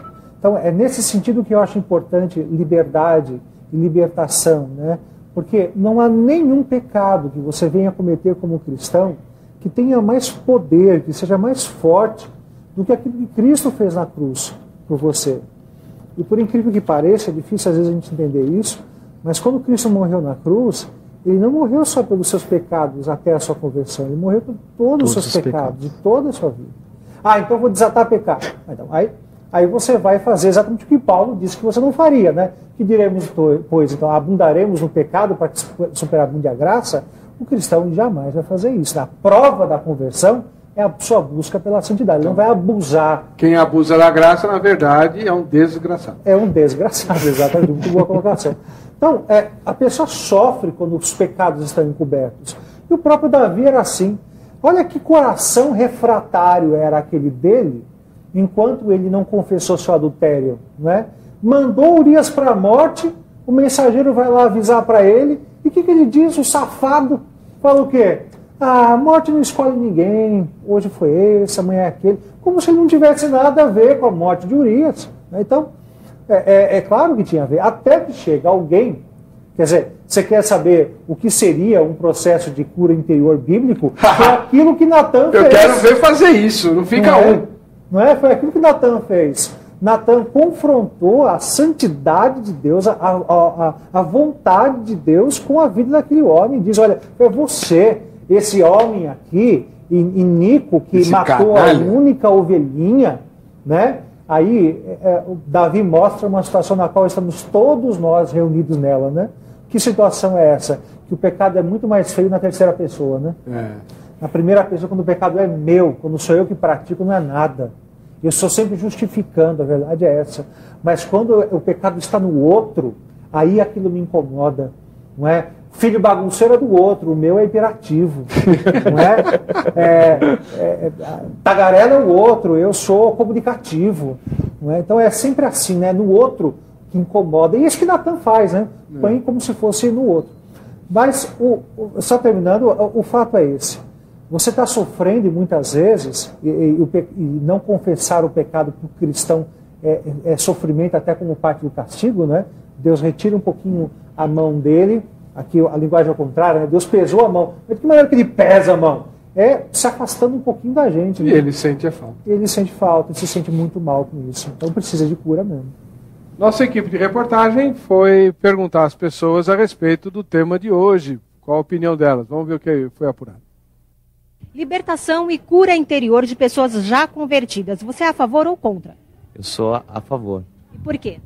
S2: Então, é nesse sentido que eu acho importante liberdade e libertação, né? Porque não há nenhum pecado que você venha cometer como cristão que tenha mais poder, que seja mais forte do que aquilo que Cristo fez na cruz por você. E por incrível que pareça, é difícil às vezes a gente entender isso, mas quando Cristo morreu na cruz, ele não morreu só pelos seus pecados até a sua conversão, ele morreu por todos os seus pecados, de toda a sua vida. Ah, então eu vou desatar pecado. Então, aí você vai fazer exatamente o que Paulo disse que você não faria, né? Que diremos, pois, então, abundaremos no pecado para que superabunde a graça? O cristão jamais vai fazer isso. A prova da conversão é a sua busca pela santidade. Ele não vai abusar.
S1: Quem abusa da graça, na verdade, é um desgraçado.
S2: É um desgraçado, exatamente. Muito boa colocação. Então, a pessoa sofre quando os pecados estão encobertos. E o próprio Davi era assim. Olha que coração refratário era aquele dele, enquanto ele não confessou seu adultério, não é? Mandou Urias para a morte, o mensageiro vai lá avisar para ele, e o que ele diz? O safado fala o quê? Ah, a morte não escolhe ninguém, hoje foi esse, amanhã é aquele, como se ele não tivesse nada a ver com a morte de Urias. Então, é claro que tinha a ver, até que chega alguém, quer dizer, você quer saber o que seria um processo de cura interior bíblico? Foi aquilo que Natan fez.
S1: Eu quero ver fazer isso, não fica
S2: Não é? Foi aquilo que Natan fez. Natan confrontou a santidade de Deus, a vontade de Deus com a vida daquele homem. Diz, olha, foi você, esse homem aqui, iníquo, que esse matou canalha. A única ovelhinha, né? Aí Davi mostra uma situação na qual estamos todos nós reunidos nela, né? Que situação é essa? Que o pecado é muito mais feio na terceira pessoa, né? Na primeira pessoa, quando o pecado é meu, quando sou eu que pratico, não é nada. Eu estou sempre justificando, a verdade é essa. Mas quando o pecado está no outro, aí aquilo me incomoda, não é? Filho bagunceiro é do outro, o meu é imperativo, não é? Tagarela é o outro, eu sou comunicativo, não é? Então é sempre assim, né? No outro que incomoda. E isso que Natan faz, né? Põe como se fosse no outro. Mas, só terminando, o fato é esse. Você está sofrendo muitas vezes, e não confessar o pecado para o cristão é sofrimento até como parte do castigo, né? Deus retira um pouquinho a mão dele, aqui a linguagem ao contrário, né? Deus pesou a mão. Mas de que maneira que ele pesa a mão? Se afastando um pouquinho da gente.
S1: E
S2: né?
S1: ele sente a falta.
S2: Ele sente falta, ele se sente muito mal com isso. Então precisa de cura mesmo.
S1: Nossa equipe de reportagem foi perguntar às pessoas a respeito do tema de hoje. Qual a opinião delas? Vamos ver o que foi apurado.
S5: Libertação e cura interior de pessoas já convertidas. Você é a favor ou contra?
S6: Eu sou a favor.
S5: E por quê?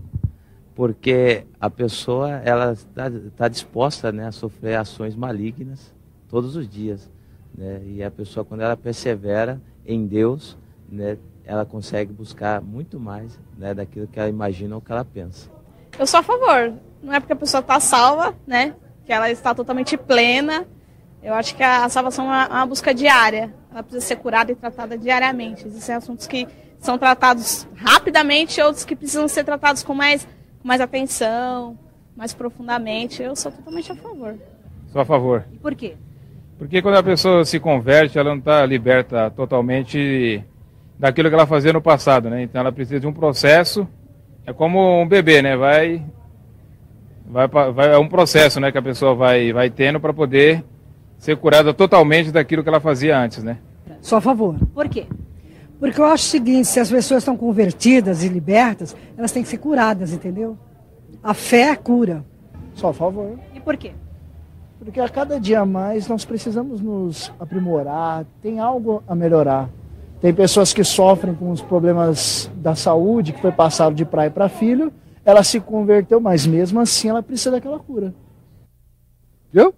S6: Porque a pessoa ela está disposta, né, a sofrer ações malignas todos os dias. Né? E a pessoa, quando ela persevera em Deus, né, ela consegue buscar muito mais, né, daquilo que ela imagina ou que ela pensa.
S7: Eu sou a favor. Não é porque a pessoa está salva, né, que ela está totalmente plena. Eu acho que a salvação é uma busca diária. Ela precisa ser curada e tratada diariamente. Existem assuntos que são tratados rapidamente, outros que precisam ser tratados com mais atenção, mais profundamente. Eu sou totalmente a favor.
S8: Sou a favor.
S5: E por quê?
S8: Porque quando a pessoa se converte, ela não está liberta totalmente daquilo que ela fazia no passado, né? Então ela precisa de um processo. É como um bebê, né? É um processo, né, que a pessoa vai tendo para poder ser curada totalmente daquilo que ela fazia antes, né?
S9: Sou a favor.
S5: Por quê?
S9: Porque eu acho o seguinte, se as pessoas estão convertidas e libertas, elas têm que ser curadas, entendeu? A fé cura.
S10: Sou a favor.
S5: E por quê?
S10: Porque a cada dia mais nós precisamos nos aprimorar, tem algo a melhorar. Tem pessoas que sofrem com os problemas da saúde, que foi passado de pai para filho, ela se converteu, mas mesmo assim ela precisa daquela cura.
S1: Viu?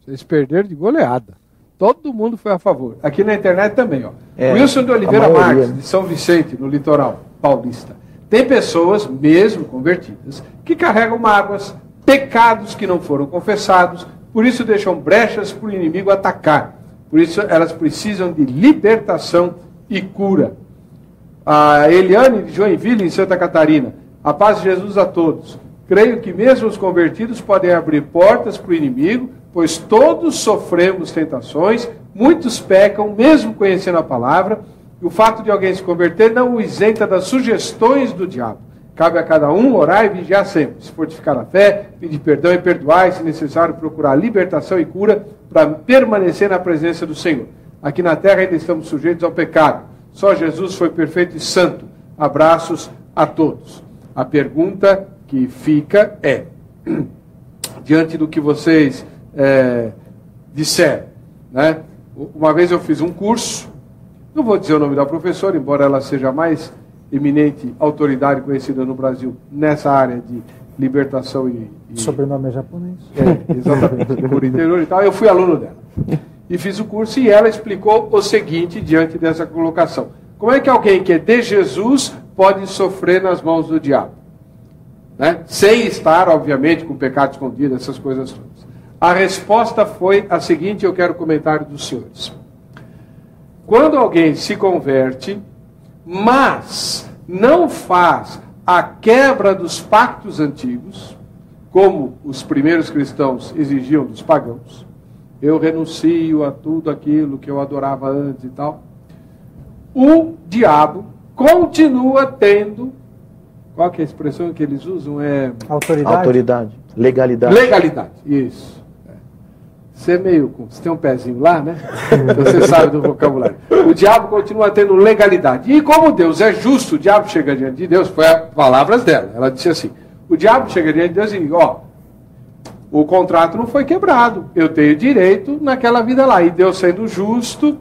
S1: Vocês perderam de goleada. Todo mundo foi a favor. Aqui na internet também, ó. Wilson de Oliveira Marques, de São Vicente, no litoral paulista. Tem pessoas, mesmo convertidas, que carregam mágoas, pecados que não foram confessados, por isso deixam brechas para o inimigo atacar. Por isso elas precisam de libertação e cura. A Eliane de Joinville, em Santa Catarina. A paz de Jesus a todos. Creio que mesmo os convertidos podem abrir portas para o inimigo, pois todos sofremos tentações, muitos pecam, mesmo conhecendo a palavra, e o fato de alguém se converter não o isenta das sugestões do diabo. Cabe a cada um orar e vigiar sempre, se fortificar na fé, pedir perdão e perdoar, e, se necessário, procurar libertação e cura para permanecer na presença do Senhor. Aqui na terra ainda estamos sujeitos ao pecado. Só Jesus foi perfeito e santo. Abraços a todos. A pergunta que fica é, diante do que vocês disseram, né? Uma vez eu fiz um curso, não vou dizer o nome da professora, embora ela seja a mais eminente autoridade conhecida no Brasil nessa área de libertação e
S2: sobrenome é japonês.
S1: Exatamente, cura interior e tal. Eu fui aluno dela. E fiz o curso e ela explicou o seguinte diante dessa colocação. Como é que alguém que é de Jesus pode sofrer nas mãos do diabo? Né? Sem estar, obviamente, com pecado escondido, essas coisas todas. A resposta foi a seguinte, eu quero comentário dos senhores. Quando alguém se converte, mas não faz a quebra dos pactos antigos, como os primeiros cristãos exigiam dos pagãos, eu renuncio a tudo aquilo que eu adorava antes e tal, o diabo continua tendo, qual que é a expressão que eles usam?
S3: Autoridade. Legalidade.
S1: Legalidade, isso. Você tem um pezinho lá, né? Você sabe do vocabulário. O diabo continua tendo legalidade. E como Deus é justo, o diabo chega diante de Deus, foi as palavras dela. Ela disse assim, o diabo chega diante de Deus e diz, o contrato não foi quebrado, eu tenho direito naquela vida lá. E Deus, sendo justo,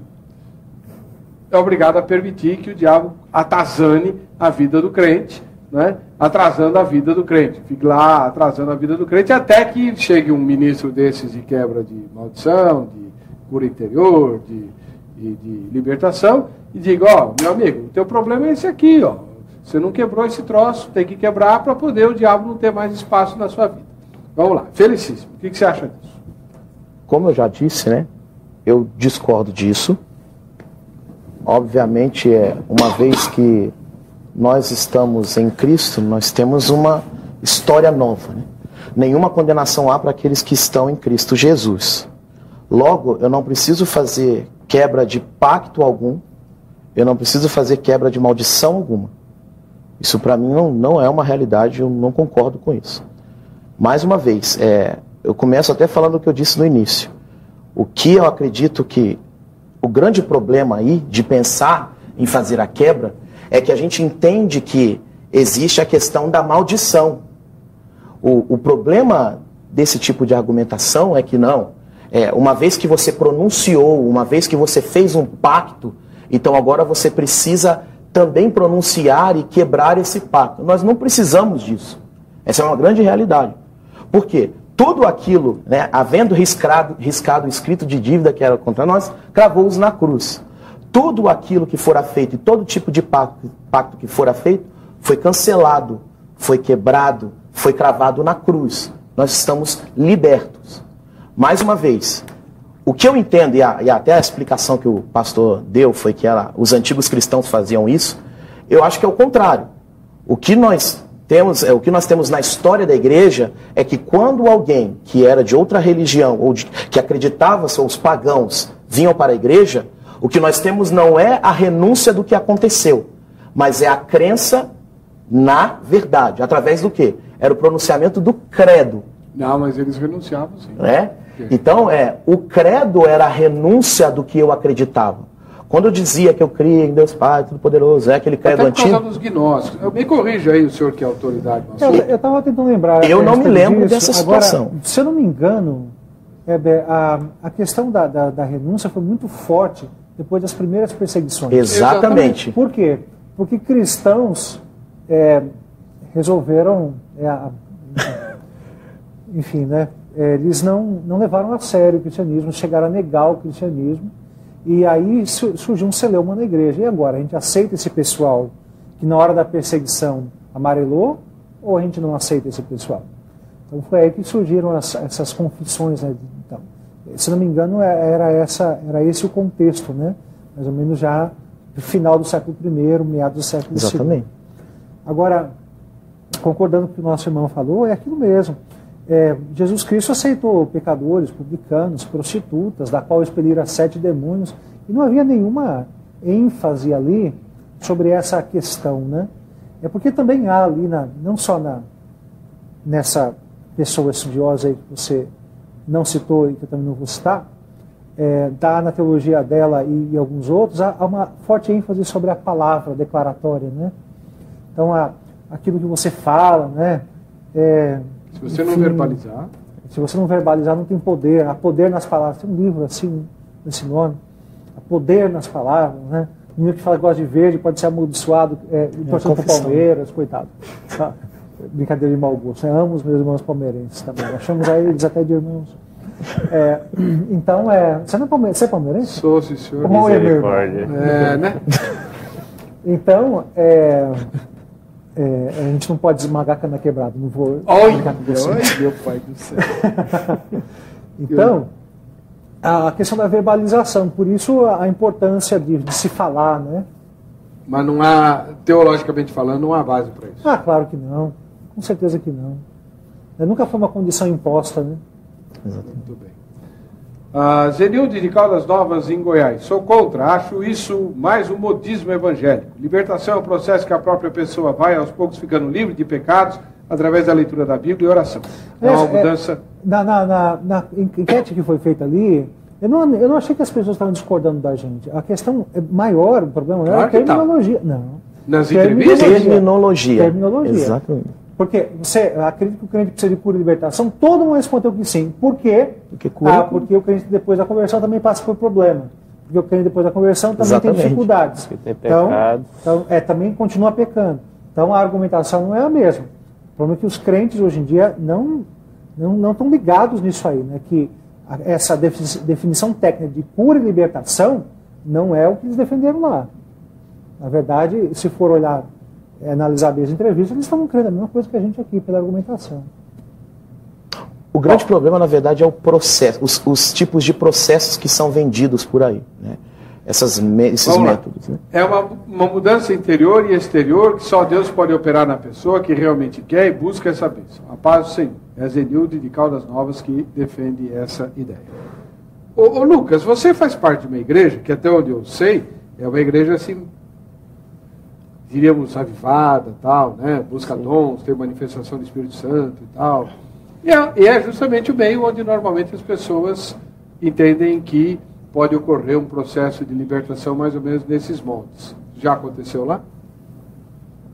S1: é obrigado a permitir que o diabo atazane a vida do crente, né? Atrasando a vida do crente. Fique lá atrasando a vida do crente até que chegue um ministro desses de quebra de maldição, de cura interior, de libertação, e diga, meu amigo, o teu problema é esse aqui, você não quebrou esse troço, tem que quebrar para poder o diabo não ter mais espaço na sua vida. Vamos lá, felicíssimo. O que você acha disso?
S3: Como eu já disse, né? Eu discordo disso. Obviamente, uma vez que nós estamos em Cristo, nós temos uma história nova, né? Nenhuma condenação há para aqueles que estão em Cristo Jesus. Logo, eu não preciso fazer quebra de pacto algum, eu não preciso fazer quebra de maldição alguma. Isso para mim não é uma realidade, eu não concordo com isso. Mais uma vez, eu começo até falando o que eu disse no início. O que eu acredito que o grande problema aí de pensar em fazer a quebra é que a gente entende que existe a questão da maldição. O problema desse tipo de argumentação é que uma vez que você pronunciou, uma vez que você fez um pacto, então agora você precisa também pronunciar e quebrar esse pacto. Nós não precisamos disso. Essa é uma grande realidade. Por quê? Tudo aquilo, né, havendo riscado o escrito de dívida que era contra nós, cravou-os na cruz. Tudo aquilo que fora feito e todo tipo de pacto que fora feito foi cancelado, foi quebrado, foi cravado na cruz. Nós estamos libertos. Mais uma vez, o que eu entendo, e até a explicação que o pastor deu foi que os antigos cristãos faziam isso, eu acho que é o contrário. O que nós temos na história da igreja é que quando alguém que era de outra religião ou que acreditava, os pagãos, vinham para a igreja, o que nós temos não é a renúncia do que aconteceu, mas é a crença na verdade. Através do quê? Era o pronunciamento do credo.
S1: Não, mas eles renunciavam sim.
S3: Então, o credo era a renúncia do que eu acreditava. Quando eu dizia que eu cria em Deus Pai Todo-Poderoso, aquele credo antigo...
S1: Até por causa dos gnósticos. Me corrija aí, o senhor que é autoridade.
S2: Eu estava tentando lembrar...
S3: Eu não me lembro dessa situação.
S2: Agora, se eu não me engano, a questão da renúncia foi muito forte depois das primeiras perseguições.
S3: Exatamente.
S2: Por quê? Porque cristãos resolveram... enfim, né? Eles não levaram a sério o cristianismo, chegaram a negar o cristianismo. E aí surgiu um celeuma na igreja. E agora? A gente aceita esse pessoal que na hora da perseguição amarelou? Ou a gente não aceita esse pessoal? Então foi aí que surgiram essas confissões. Né? Então, se não me engano, era esse o contexto, né? Mais ou menos já no final do século I, meados do século II.
S3: Exatamente.
S2: Agora, concordando com o que o nosso irmão falou, é aquilo mesmo. Jesus Cristo aceitou pecadores, publicanos, prostitutas, da qual expelira 7 demônios, e não havia nenhuma ênfase ali sobre essa questão, né? É porque também há ali, não só nessa pessoa estudiosa aí que você não citou e que eu também não vou citar, na teologia dela e alguns outros, há uma forte ênfase sobre a palavra declaratória, né? Então, aquilo que você fala, né?
S1: Se você não verbalizar...
S2: Se você não verbalizar, não tem poder. Há poder nas palavras. Tem um livro assim, nesse nome. Há poder nas palavras, né? O menino que fala que gosta de verde pode ser amaldiçoado, torcendo para Palmeiras, coitado. Tá? Brincadeira de mau gosto. Eu amo os meus irmãos palmeirenses também. Achamos a eles até de irmãos. Então, você não é palmeirense? Você é palmeirense?
S1: Sou, sim, senhor.
S2: Como é, meu irmão?
S1: Né?
S2: Então, a gente não pode esmagar a cana quebrada. Não vou brincar com você.
S1: Ai, meu pai do céu.
S2: Então, a questão da verbalização, por isso a importância de se falar, né?
S1: Mas não há, teologicamente falando, não há base para isso.
S2: Claro que não. Com certeza que não. Nunca foi uma condição imposta, né?
S1: Exatamente. Muito bem. Zenilde de Caldas Novas, em Goiás. Sou contra, acho isso mais um modismo evangélico. Libertação é um processo que a própria pessoa vai aos poucos ficando livre de pecados através da leitura da Bíblia e oração. É uma mudança...
S2: Na enquete que foi feita ali, eu não achei que as pessoas estavam discordando da gente. A questão maior, o problema maior é a terminologia. Não.
S1: Nas entrevistas?
S3: Terminologia.
S2: Exatamente. Porque você acredita que o crente precisa de cura e libertação? Todo mundo respondeu que sim. Por quê? Porque o crente depois da conversão também passa por problema. Porque o crente depois da conversão também tem dificuldades.
S4: Tem pecados.
S2: Então, também continua pecando. Então a argumentação não é a mesma. O problema é que os crentes hoje em dia não estão ligados nisso aí, né? Que essa definição técnica de cura e libertação não é o que eles defenderam lá. Na verdade, se for olhar, analisar bem as entrevistas, eles estavam crendo a mesma coisa que a gente aqui, pela argumentação.
S3: O grande problema, na verdade, é o processo, os tipos de processos que são vendidos por aí, né? Esses métodos. Né?
S1: É uma mudança interior e exterior que só Deus pode operar na pessoa que realmente quer e busca essa bênção. A paz do Senhor. É a Zenilde de Caldas Novas que defende essa ideia. Ô Lucas, você faz parte de uma igreja que, até onde eu sei, é uma igreja assim, diríamos, avivada, tal, né? Busca dons, tem manifestação do Espírito Santo e tal. E é justamente o meio onde normalmente as pessoas entendem que pode ocorrer um processo de libertação mais ou menos nesses moldes. Já aconteceu lá?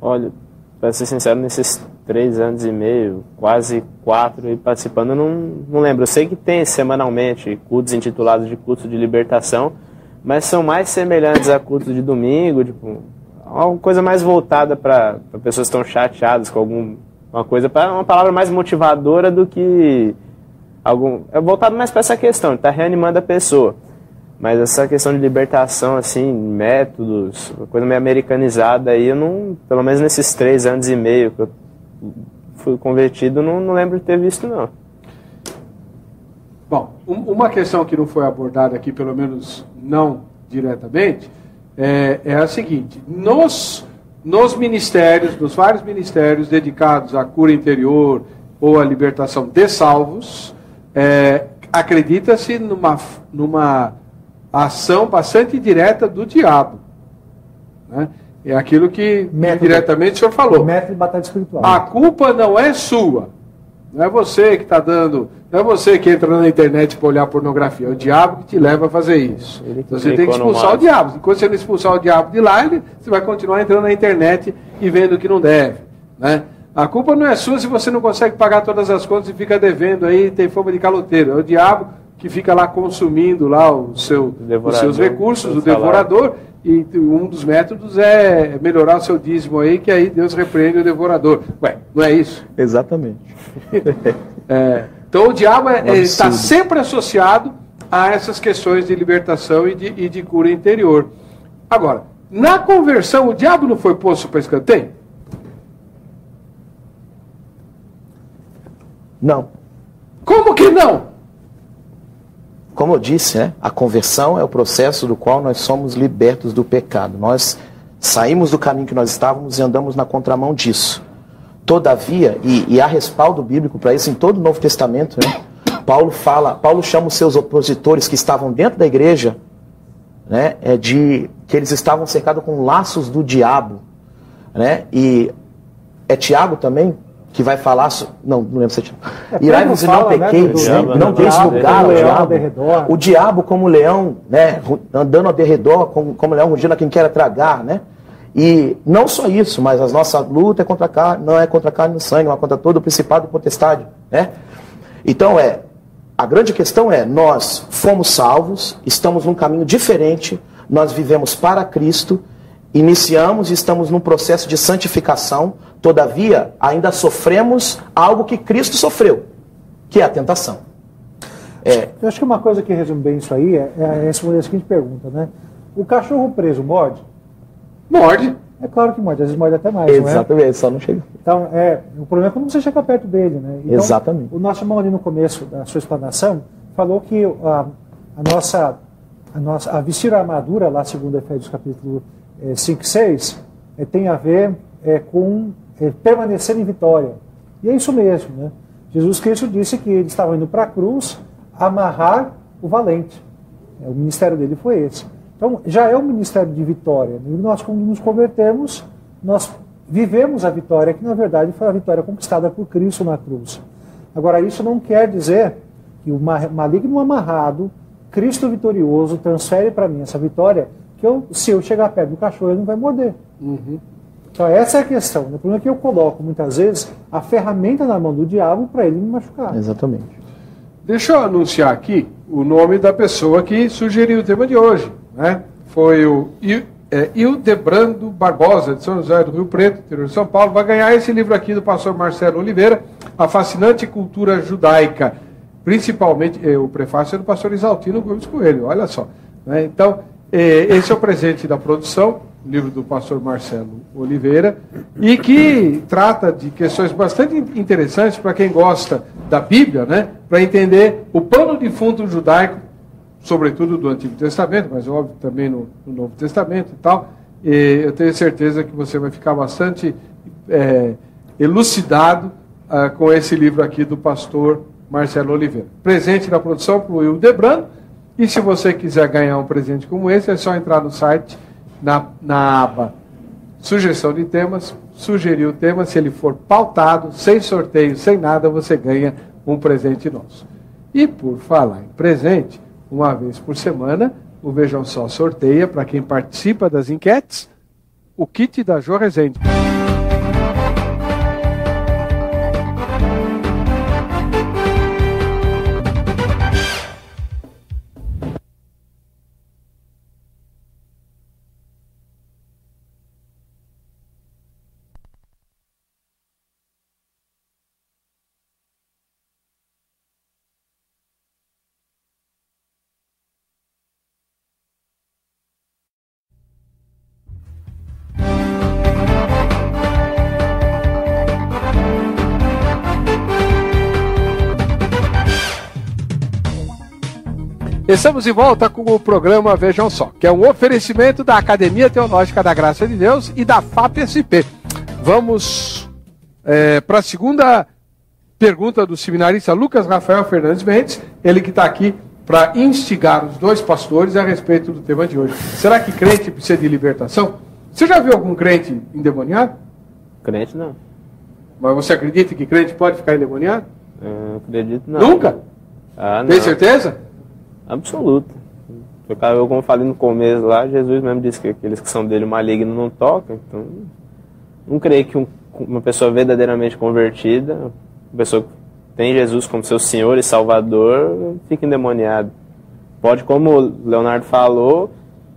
S4: Olha, para ser sincero, nesses 3 anos e meio, quase 4, participando, eu não lembro. Eu sei que tem semanalmente cultos intitulados de cultos de libertação, mas são mais semelhantes a cultos de domingo, tipo, uma coisa mais voltada para pessoas que estão chateadas com alguma coisa, para uma palavra mais motivadora do que é voltado mais para essa questão, de estar reanimando a pessoa. Mas essa questão de libertação, assim, métodos, uma coisa meio americanizada, aí eu não, pelo menos nesses 3 anos e meio que eu fui convertido, não lembro de ter visto, não.
S1: Bom, uma questão que não foi abordada aqui, pelo menos não diretamente, é a seguinte: nos ministérios, nos vários ministérios dedicados à cura interior ou à libertação de salvos, acredita-se numa ação bastante direta do diabo, né? É aquilo que diretamente o senhor falou.
S2: Método de batalha espiritual.
S1: A culpa não é sua. Não é você que está dando. Não é você que entra na internet para olhar pornografia. É o diabo que te leva a fazer isso. Então você tem que expulsar o diabo. Enquanto você não expulsar o diabo de lá, você vai continuar entrando na internet e vendo o que não deve, né? A culpa não é sua se você não consegue pagar todas as contas e fica devendo aí, tem fama de caloteiro. É o diabo que fica lá consumindo lá os seus recursos, o devorador, e um dos métodos é melhorar o seu dízimo aí, que aí Deus repreende o devorador. Ué, não é isso?
S3: Exatamente.
S1: Então o diabo está sempre associado a essas questões de libertação e de cura interior. Agora, na conversão, o diabo não foi posto para escanteio?
S3: Não.
S1: Como que não?
S3: Como eu disse, né, a conversão é o processo do qual nós somos libertos do pecado. Nós saímos do caminho que nós estávamos e andamos na contramão disso. Todavia, e há respaldo bíblico para isso em todo o Novo Testamento, né, Paulo chama os seus opositores que estavam dentro da igreja, né, que eles estavam cercados com laços do diabo, né, e é Tiago também, que vai falar... Não lembro se é Tiago. Irai-vos e não pequeis, não deis lugar ao diabo. O diabo como leão, né, andando ao derredor, como leão rugindo a quem quer tragar, né? E não só isso, mas a nossa luta é contra a carne, não é contra a carne e o sangue, mas contra todo o principado e potestade, né? Então a grande questão é, nós fomos salvos, estamos num caminho diferente, nós vivemos para Cristo, iniciamos e estamos num processo de santificação, todavia ainda sofremos algo que Cristo sofreu, que é a tentação.
S2: Eu acho que uma coisa que resume bem isso aí é responder a seguinte pergunta, né? O cachorro preso morde?
S1: Morde.
S2: É claro que morde, às vezes morde até mais,
S3: Exatamente,
S2: não é?
S3: Só não chega.
S2: Então, o problema é quando você chega perto dele, né? Então,
S3: exatamente.
S2: O nosso irmão ali no começo da sua explanação falou que a vestir a armadura, lá segundo Efésios capítulo 5 e 6, tem a ver com permanecer em vitória. E é isso mesmo, né? Jesus Cristo disse que ele estava indo para a cruz amarrar o valente. O ministério dele foi esse. Então, já é um ministério de vitória. E nós, quando nos convertemos, nós vivemos a vitória, que na verdade foi a vitória conquistada por Cristo na cruz. Agora, isso não quer dizer que o maligno amarrado, Cristo vitorioso, transfere para mim essa vitória, que se eu chegar perto do cachorro, ele não vai morder.
S1: Uhum. Então,
S2: essa é a questão. O problema é que eu coloco, muitas vezes, a ferramenta na mão do diabo para ele me machucar.
S3: Exatamente.
S1: Deixa eu anunciar aqui o nome da pessoa que sugeriu o tema de hoje, né? Foi o Hildebrando Barbosa, de São José do Rio Preto, interior de São Paulo. Vai ganhar esse livro aqui do pastor Marcelo Oliveira, A Fascinante Cultura Judaica. Principalmente, o prefácio é do pastor Isaltino Gomes Coelho, olha só. Né? Então, esse é o presente da produção, o livro do pastor Marcelo Oliveira, e que trata de questões bastante interessantes para quem gosta da Bíblia, né? Para entender o pano de fundo judaico, sobretudo do Antigo Testamento, mas óbvio também no Novo Testamento e tal. E eu tenho certeza que você vai ficar bastante elucidado com esse livro aqui do pastor Marcelo Oliveira. Presente na produção para o Hildebrando. E se você quiser ganhar um presente como esse, é só entrar no site, na aba Sugestão de Temas, sugerir o tema. Se ele for pautado, sem sorteio, sem nada, você ganha um presente nosso. E por falar em presente, uma vez por semana, o Vejam Só sorteia, para quem participa das enquetes, o kit da Jô Rezende. Estamos de volta com o programa Vejam Só, que é um oferecimento da Academia Teológica da Graça de Deus e da FAP-SP. Vamos para a segunda pergunta do seminarista Lucas Rafael Fernandes Mendes, ele que está aqui para instigar os dois pastores a respeito do tema de hoje. Será que crente precisa de libertação? Você já viu algum crente endemoniado?
S4: Crente não.
S1: Mas você acredita que crente pode ficar endemoniado?
S4: Eu acredito não.
S1: Nunca?
S4: Ah, não.
S1: Tem certeza?
S4: Absoluto. Como eu falei no começo lá, Jesus mesmo disse que aqueles que são dele maligno não tocam. Então, não creio que uma pessoa verdadeiramente convertida, uma pessoa que tem Jesus como seu Senhor e Salvador, fique endemoniado. Pode, como o Leonardo falou,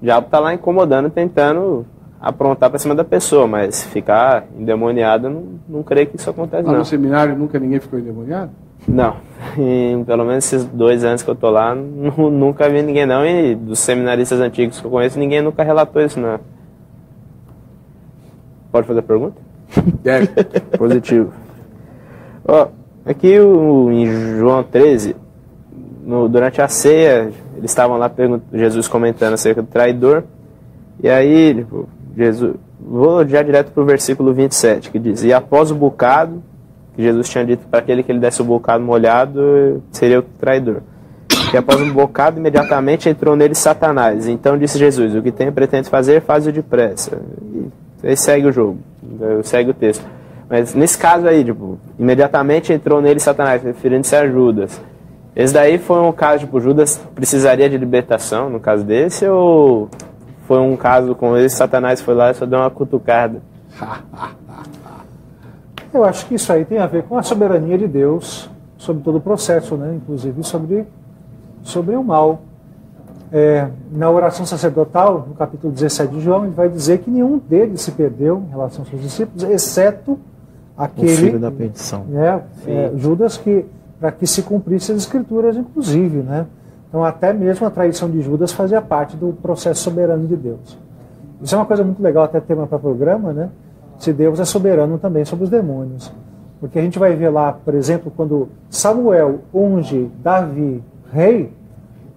S4: o diabo está lá incomodando, tentando aprontar para cima da pessoa, mas ficar endemoniado, não creio que isso aconteça, não.
S1: No seminário nunca ninguém ficou endemoniado?
S4: Não, pelo menos esses 2 anos que eu tô lá, nunca vi ninguém não, e dos seminaristas antigos que eu conheço, ninguém nunca relatou isso não. Pode fazer a pergunta?
S1: Deve.
S4: Positivo. Aqui em João 13, durante a ceia, eles estavam lá, Jesus comentando acerca do traidor, e aí, Jesus, vou já direto para o versículo 27, que diz, e após o bocado, que Jesus tinha dito para aquele que ele desse o bocado molhado, seria o traidor. E após um bocado, imediatamente entrou nele Satanás. Então disse Jesus, o que pretende fazer, faz-o depressa. E aí segue o jogo, segue o texto. Mas nesse caso aí, tipo, imediatamente entrou nele Satanás, referindo-se a Judas. Esse daí foi um caso, tipo, Judas precisaria de libertação, no caso desse, ou foi um caso com esse Satanás foi lá e só deu uma cutucada?
S2: Eu acho que isso aí tem a ver com a soberania de Deus sobre todo o processo, né? Inclusive sobre o mal. Na oração sacerdotal, no capítulo 17 de João, ele vai dizer que nenhum deles se perdeu em relação aos seus discípulos, exceto aquele,
S3: o filho da perdição.
S2: Judas, para que se cumprissem as escrituras, inclusive, né? Então, até mesmo a traição de Judas fazia parte do processo soberano de Deus. Isso é uma coisa muito legal, até tema para programa, né? Se Deus é soberano também sobre os demônios. Porque a gente vai ver lá, por exemplo, quando Samuel unge Davi rei,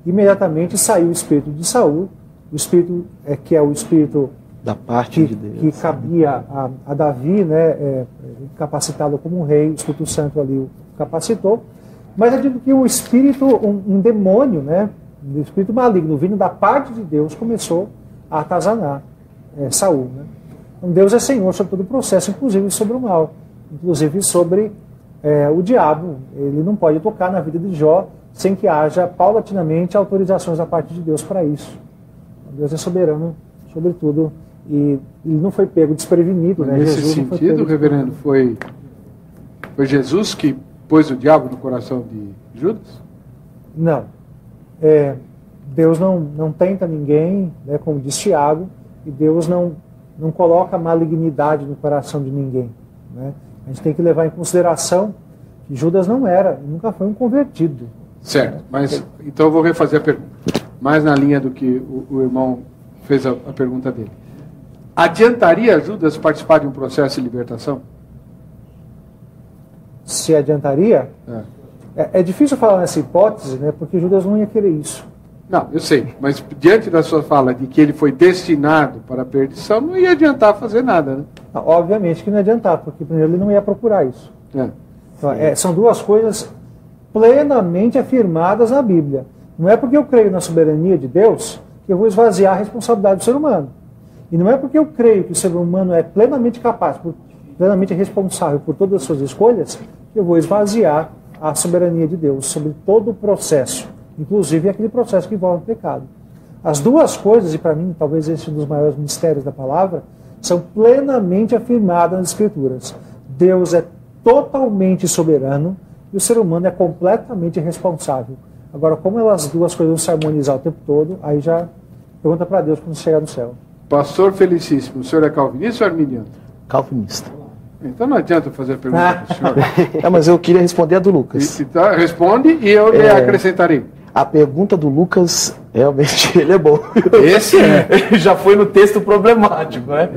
S2: imediatamente saiu o espírito de Saul, o espírito que é o espírito
S3: da parte de Deus,
S2: que cabia a Davi, né, capacitado como um rei, o Espírito Santo ali o capacitou. Mas eu digo que o espírito, um demônio, né, um espírito maligno vindo da parte de Deus, começou a atazanar Saul, né? Então Deus é Senhor sobre todo o processo, inclusive sobre o mal, inclusive sobre o diabo. Ele não pode tocar na vida de Jó sem que haja paulatinamente autorizações da parte de Deus para isso. Deus é soberano sobre tudo e ele não foi pego desprevenido. Né?
S1: Nesse
S2: Jesus
S1: sentido, reverendo, foi Jesus que pôs o diabo no coração de Judas?
S2: Não. Deus não tenta ninguém, né, como diz Tiago, e Deus não coloca malignidade no coração de ninguém. Né? A gente tem que levar em consideração que Judas não era, nunca foi um convertido.
S1: Certo, mas então eu vou refazer a pergunta, mais na linha do que o irmão fez a pergunta dele. Adiantaria Judas participar de um processo de libertação?
S2: Se adiantaria? É difícil falar nessa hipótese, né, porque Judas não ia querer isso.
S1: Não, eu sei, mas diante da sua fala de que ele foi destinado para a perdição, não ia adiantar fazer nada, né?
S2: Não, obviamente que não ia adiantar, porque primeiro ele não ia procurar isso. Então, são duas coisas plenamente afirmadas na Bíblia. Não é porque eu creio na soberania de Deus que eu vou esvaziar a responsabilidade do ser humano. E não é porque eu creio que o ser humano é plenamente capaz, plenamente responsável por todas as suas escolhas, que eu vou esvaziar a soberania de Deus sobre todo o processo, inclusive aquele processo que envolve o pecado. As duas coisas, e para mim talvez esse é um dos maiores mistérios da palavra, são plenamente afirmadas nas Escrituras. Deus é totalmente soberano e o ser humano é completamente responsável. Agora, como as duas coisas vão se harmonizar o tempo todo, aí já pergunta para Deus quando chegar no céu.
S1: Pastor Felicíssimo, o senhor é calvinista ou arminiano?
S3: Calvinista.
S1: Então não adianta fazer a pergunta para o senhor.
S3: Mas eu queria responder a do Lucas.
S1: Então, responde e eu lhe acrescentarei.
S3: A pergunta do Lucas, realmente, ele é bom.
S1: Esse
S3: Ele já foi no texto problemático, né?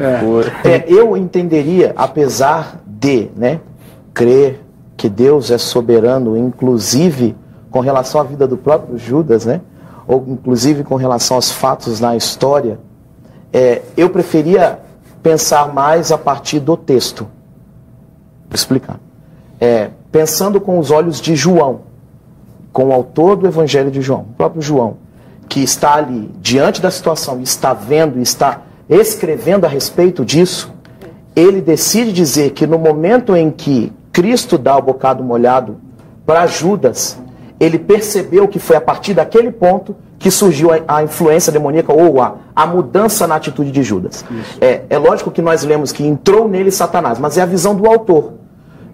S3: Eu entenderia, apesar de, né, crer que Deus é soberano, inclusive com relação à vida do próprio Judas, né? Ou inclusive com relação aos fatos na história, eu preferia pensar mais a partir do texto. Vou explicar. Pensando com os olhos de João, com o autor do Evangelho de João, o próprio João, que está ali diante da situação, está vendo, está escrevendo a respeito disso, ele decide dizer que no momento em que Cristo dá o bocado molhado para Judas, ele percebeu que foi a partir daquele ponto que surgiu a influência demoníaca ou a mudança na atitude de Judas. É lógico que nós lemos que entrou nele Satanás, mas é a visão do autor,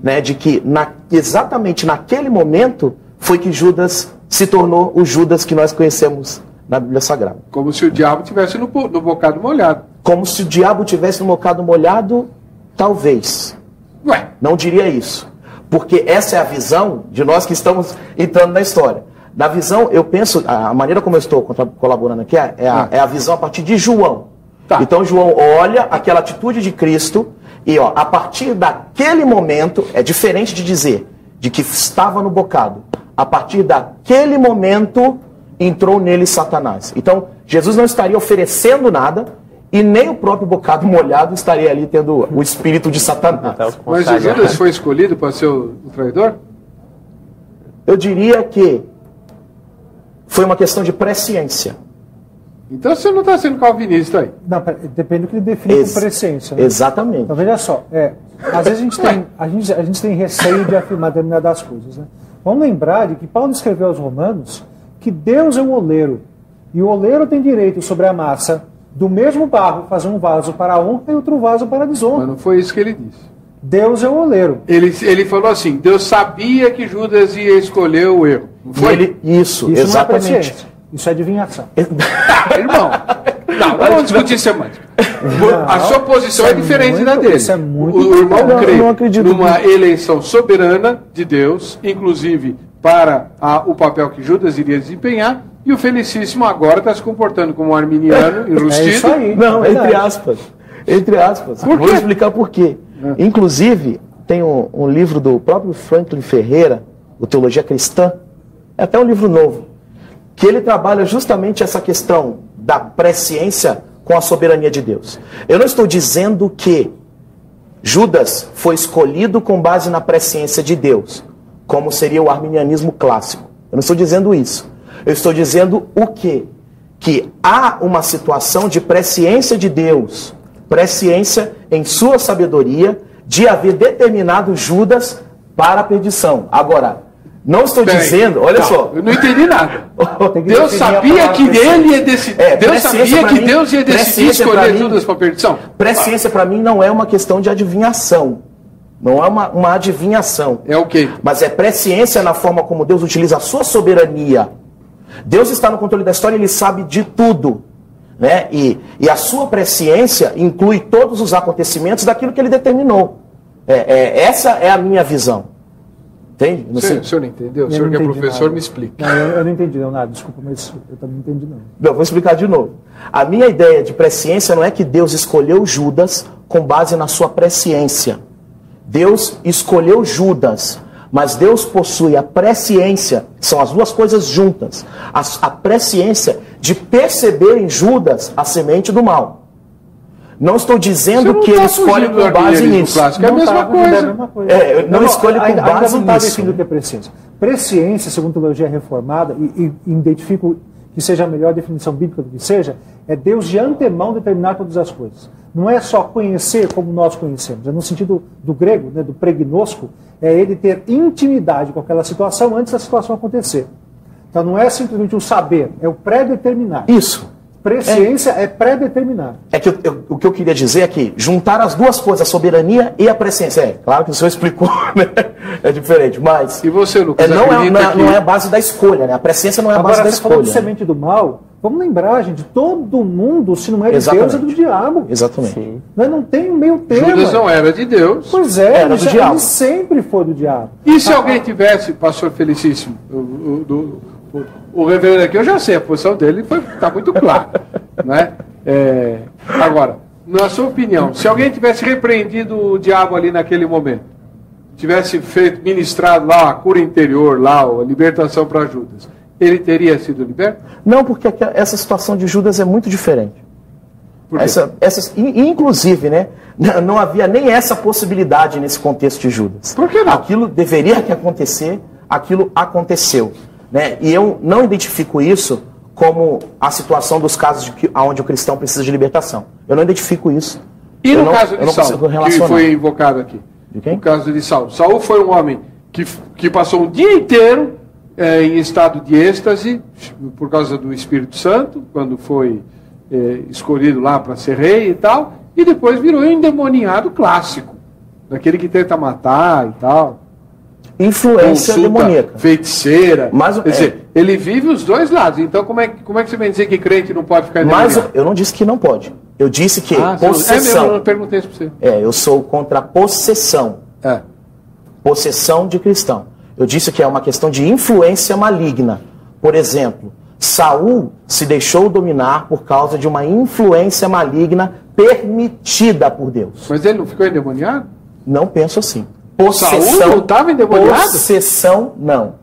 S3: né, de que exatamente naquele momento foi que Judas se tornou o Judas que nós conhecemos na Bíblia Sagrada.
S1: Como se o diabo tivesse no bocado molhado.
S3: Como se o diabo tivesse no bocado molhado, talvez. Não diria isso. Porque essa é a visão de nós que estamos entrando na história. Na visão, eu penso, a maneira como eu estou colaborando aqui é a visão a partir de João. Então João olha aquela atitude de Cristo e a partir daquele momento, é diferente de dizer de que estava no bocado. A partir daquele momento, entrou nele Satanás. Então, Jesus não estaria oferecendo nada e nem o próprio bocado molhado estaria ali tendo o espírito de Satanás.
S1: Mas o Judas foi escolhido para ser o traidor?
S3: Eu diria que foi uma questão de presciência.
S1: Então você não está sendo calvinista aí.
S2: Não, depende do que ele define como presciência. Né?
S3: Exatamente.
S2: Então veja só, às vezes a gente tem receio de afirmar determinadas coisas. Né? Vamos lembrar de que Paulo escreveu aos Romanos que Deus é o oleiro. E o oleiro tem direito sobre a massa do mesmo barro fazer um vaso para a honra e outro vaso para a desonra.
S1: Mas não foi isso que ele disse.
S2: Deus é o oleiro.
S1: Ele falou assim, Deus sabia que Judas ia escolher o erro. Não foi?
S3: Isso
S2: Não
S3: exatamente.
S2: é presciência, isso é adivinhação.
S1: Irmão, não vamos discutir semântica. A sua posição é diferente da dele.
S2: Isso é muito
S1: o irmão crê
S3: não
S1: numa eleição soberana de Deus, inclusive para o papel que Judas iria desempenhar, e o Felicíssimo agora está se comportando como um arminiano enrustido.
S2: É isso aí.
S3: Não, entre aspas. Entre aspas. Vou explicar por quê. Inclusive, tem um livro do próprio Franklin Ferreira, o Teologia Cristã, é até um livro novo, que ele trabalha justamente essa questão da presciência com a soberania de Deus. Eu não estou dizendo que Judas foi escolhido com base na presciência de Deus, como seria o arminianismo clássico. Eu não estou dizendo isso. Eu estou dizendo o quê? Que há uma situação de presciência de Deus, presciência em sua sabedoria, de haver determinado Judas para a perdição. Agora, não estou dizendo, olha só.
S1: Eu não entendi nada. Deus sabia que ele ia decidir. Deus sabia que Deus ia decidir escolher Judas para a perdição?
S3: Presciência para mim não é uma questão de adivinhação. Não é uma adivinhação.
S1: É o quê?
S3: Mas é presciência na forma como Deus utiliza a sua soberania. Deus está no controle da história, ele sabe de tudo. Né? E a sua presciência inclui todos os acontecimentos daquilo que ele determinou. Essa é a minha visão. Entende?
S1: O senhor não entendeu? O senhor que é professor,
S2: nada.
S1: Me explica.
S2: Não, eu não entendi nada, desculpa, mas eu também não entendi não.
S3: Não, vou explicar de novo. A minha ideia de presciência não é que Deus escolheu Judas com base na sua presciência. Deus escolheu Judas, mas Deus possui a presciência, são as duas coisas juntas, a presciência de perceber em Judas a semente do mal. Não estou dizendo que ele escolhe com base nisso.
S1: É a mesma coisa.
S3: Não escolhe com base
S2: nisso. Não está
S3: nisso.
S2: definindo o que é presciência. Presciência, segundo a teologia reformada, e identifico que seja a melhor definição bíblica do que seja, é Deus de antemão determinar todas as coisas. Não é só conhecer como nós conhecemos, é no sentido do grego, né, do pregnosco, é ele ter intimidade com aquela situação antes da situação acontecer. Então não é simplesmente o saber, é o pré-determinar.
S3: Isso.
S2: Presciência é pré-determinar.
S3: É que o que eu queria dizer é que juntar as duas coisas, a soberania e a presciência. Claro que o senhor explicou, né? É diferente, mas...
S1: E você, Lucas?
S3: Não é a base da escolha, né? A presciência não é a base da escolha.
S2: Agora, você falou de semente do mal, vamos lembrar, gente, todo mundo, se não é de Deus, é do diabo.
S3: Exatamente. Sim.
S2: Não tem meio termo.
S1: Judas não era de Deus.
S2: Pois é,
S3: era do diabo.
S2: Ele sempre foi do diabo.
S1: E se alguém tivesse, pastor Felicíssimo, o reverendo aqui, eu já sei, a posição dele está muito clara. Né? Agora, na sua opinião, se alguém tivesse repreendido o diabo ali naquele momento, tivesse ministrado lá a cura interior, lá a libertação para Judas, ele teria sido liberto?
S3: Não, porque essa situação de Judas é muito diferente.
S1: Por quê?
S3: Inclusive, né, não havia nem essa possibilidade nesse contexto de Judas.
S1: Por que não?
S3: Aquilo deveria acontecer, aquilo aconteceu. Né? E eu não identifico isso como a situação dos casos onde o cristão precisa de libertação. Eu não identifico isso.
S1: E no caso de Saulo, que foi invocado aqui?
S3: De quem?
S1: No caso de Saulo. Saulo foi um homem que passou o dia inteiro em estado de êxtase, por causa do Espírito Santo, quando foi escolhido lá para ser rei e tal, e depois virou um endemoniado clássico, daquele que tenta matar e tal.
S3: Influência demoníaca.
S1: Feiticeira. Quer dizer, ele vive os dois lados. Então, como é que você vem dizer que crente não pode ficar endemoniado?
S3: Mas eu não disse que não pode. Eu disse que possessão.
S1: Eu perguntei isso para você.
S3: Eu sou contra a possessão. Possessão de cristão. Eu disse que é uma questão de influência maligna. Por exemplo, Saul se deixou dominar por causa de uma influência maligna permitida por Deus.
S1: Mas ele não ficou endemoniado?
S3: Não penso assim.
S1: Possessão, Saul não estava endemoniado?
S3: Possessão, não.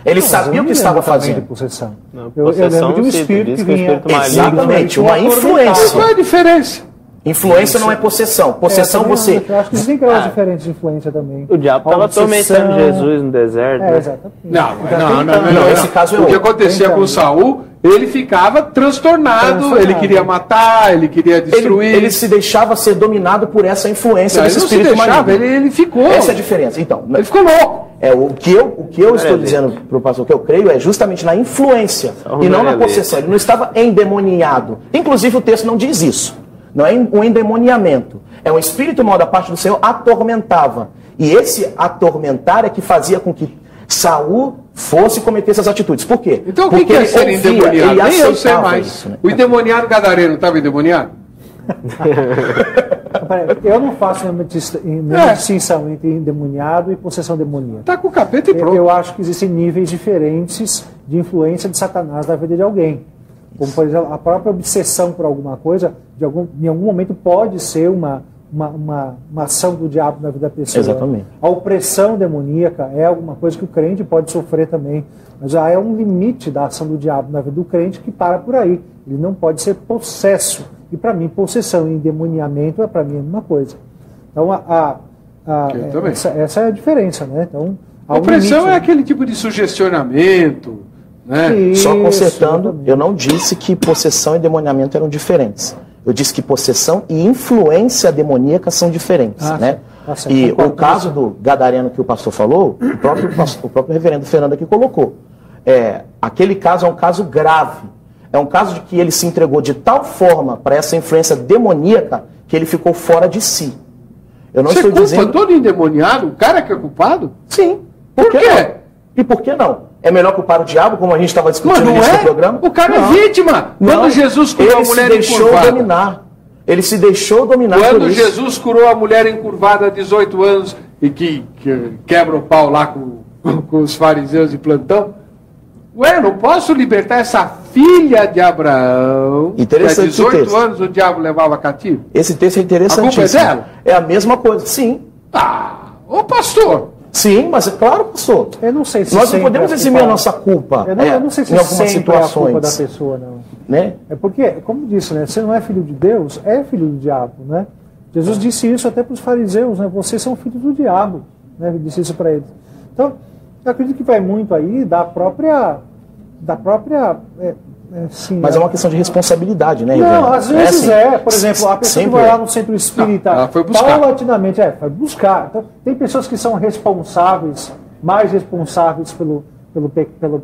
S3: Ele sabia o que estava fazendo.
S2: Possessão.
S4: Não,
S2: eu lembro de um espírito que vinha...
S3: Exatamente, uma influência.
S1: Qual é a diferença?
S3: Influência não é possessão. Possessão você...
S2: Eu acho que existem graus diferentes de influência também.
S4: O diabo estava atormentando Jesus no deserto.
S2: Exatamente.
S1: Não.
S3: Esse caso é
S1: o que acontecia com Saul ele ficava transtornado, ele queria matar, ele queria destruir.
S3: Ele se deixava ser dominado por essa influência desse espírito maligno.
S1: Ele ficou.
S3: Essa é a diferença. Então,
S1: ele ficou louco.
S3: O que eu estou dizendo para o pastor, que eu creio, é justamente na influência e não na possessão. Ele não estava endemoniado. Inclusive o texto não diz isso. Não é um endemoniamento. É um espírito mau da parte do Senhor atormentava. E esse atormentar é que fazia com que Saul fosse cometer essas atitudes. Por quê?
S1: Então o que é ser endemoniado? Nem eu sei mais. Isso, né? O endemoniado gadareno estava endemoniado?
S2: Eu não faço nenhuma distinção entre endemoniado e possessão demoníaca.
S1: Está com o capeta e pronto.
S2: Eu acho que existem níveis diferentes de influência de Satanás na vida de alguém. Como, por exemplo, a própria obsessão por alguma coisa, em algum momento pode ser uma ação do diabo na vida da pessoa.
S3: Exatamente.
S2: A opressão demoníaca é alguma coisa que o crente pode sofrer também. Mas já é um limite da ação do diabo na vida do crente que para por aí. Ele não pode ser possesso. E para mim, possessão e endemoniamento é para mim a mesma coisa. Então, essa é a diferença, né? Então,
S1: a opressão é aquele tipo de sugestionamento, né?
S3: Só consertando, eu não disse que possessão e endemoniamento eram diferentes. Eu disse que possessão e influência demoníaca são diferentes, né? E o caso do gadareno que o pastor falou, o próprio reverendo Fernando aqui colocou. Aquele caso é um caso grave. É um caso de que ele se entregou de tal forma para essa influência demoníaca que ele ficou fora de si. Eu não estou dizendo...
S1: todo endemoniado? O cara que é culpado?
S3: Sim.
S1: Por quê?
S3: Não? E por que não? É melhor culpar o diabo, como a gente estava discutindo no início do programa?
S1: O cara é vítima. Quando Jesus curou a mulher encurvada.
S3: Ele se deixou dominar.
S1: Quando Jesus curou a mulher encurvada há 18 anos e que quebra o pau lá com os fariseus de plantão. Ué, não posso libertar essa filha de Abraão, que há 18 anos o diabo levava cativo?
S3: Esse texto é interessantíssimo.
S1: A culpa é dela?
S3: É a mesma coisa, sim.
S1: Ô pastor!
S3: Sim, mas é claro, pastor.
S2: Eu não sei se
S3: nós não podemos eximir a nossa culpa.
S2: Eu não sei se
S3: em algumas situações.
S2: É a culpa da pessoa, não.
S3: Né?
S2: É porque, como disse, né? Você não é filho de Deus, é filho do diabo, né? Jesus disse isso até para os fariseus, né? Vocês são filhos do diabo, né? Ele disse isso para eles. Então, eu acredito que vai muito aí da própria sim,
S3: mas é uma questão de responsabilidade, né?
S2: Não, às vezes por exemplo, a pessoa que vai lá no centro espírita,
S1: ela foi buscar.
S2: paulatinamente, foi buscar. Então, tem pessoas que são responsáveis, mais responsáveis pelo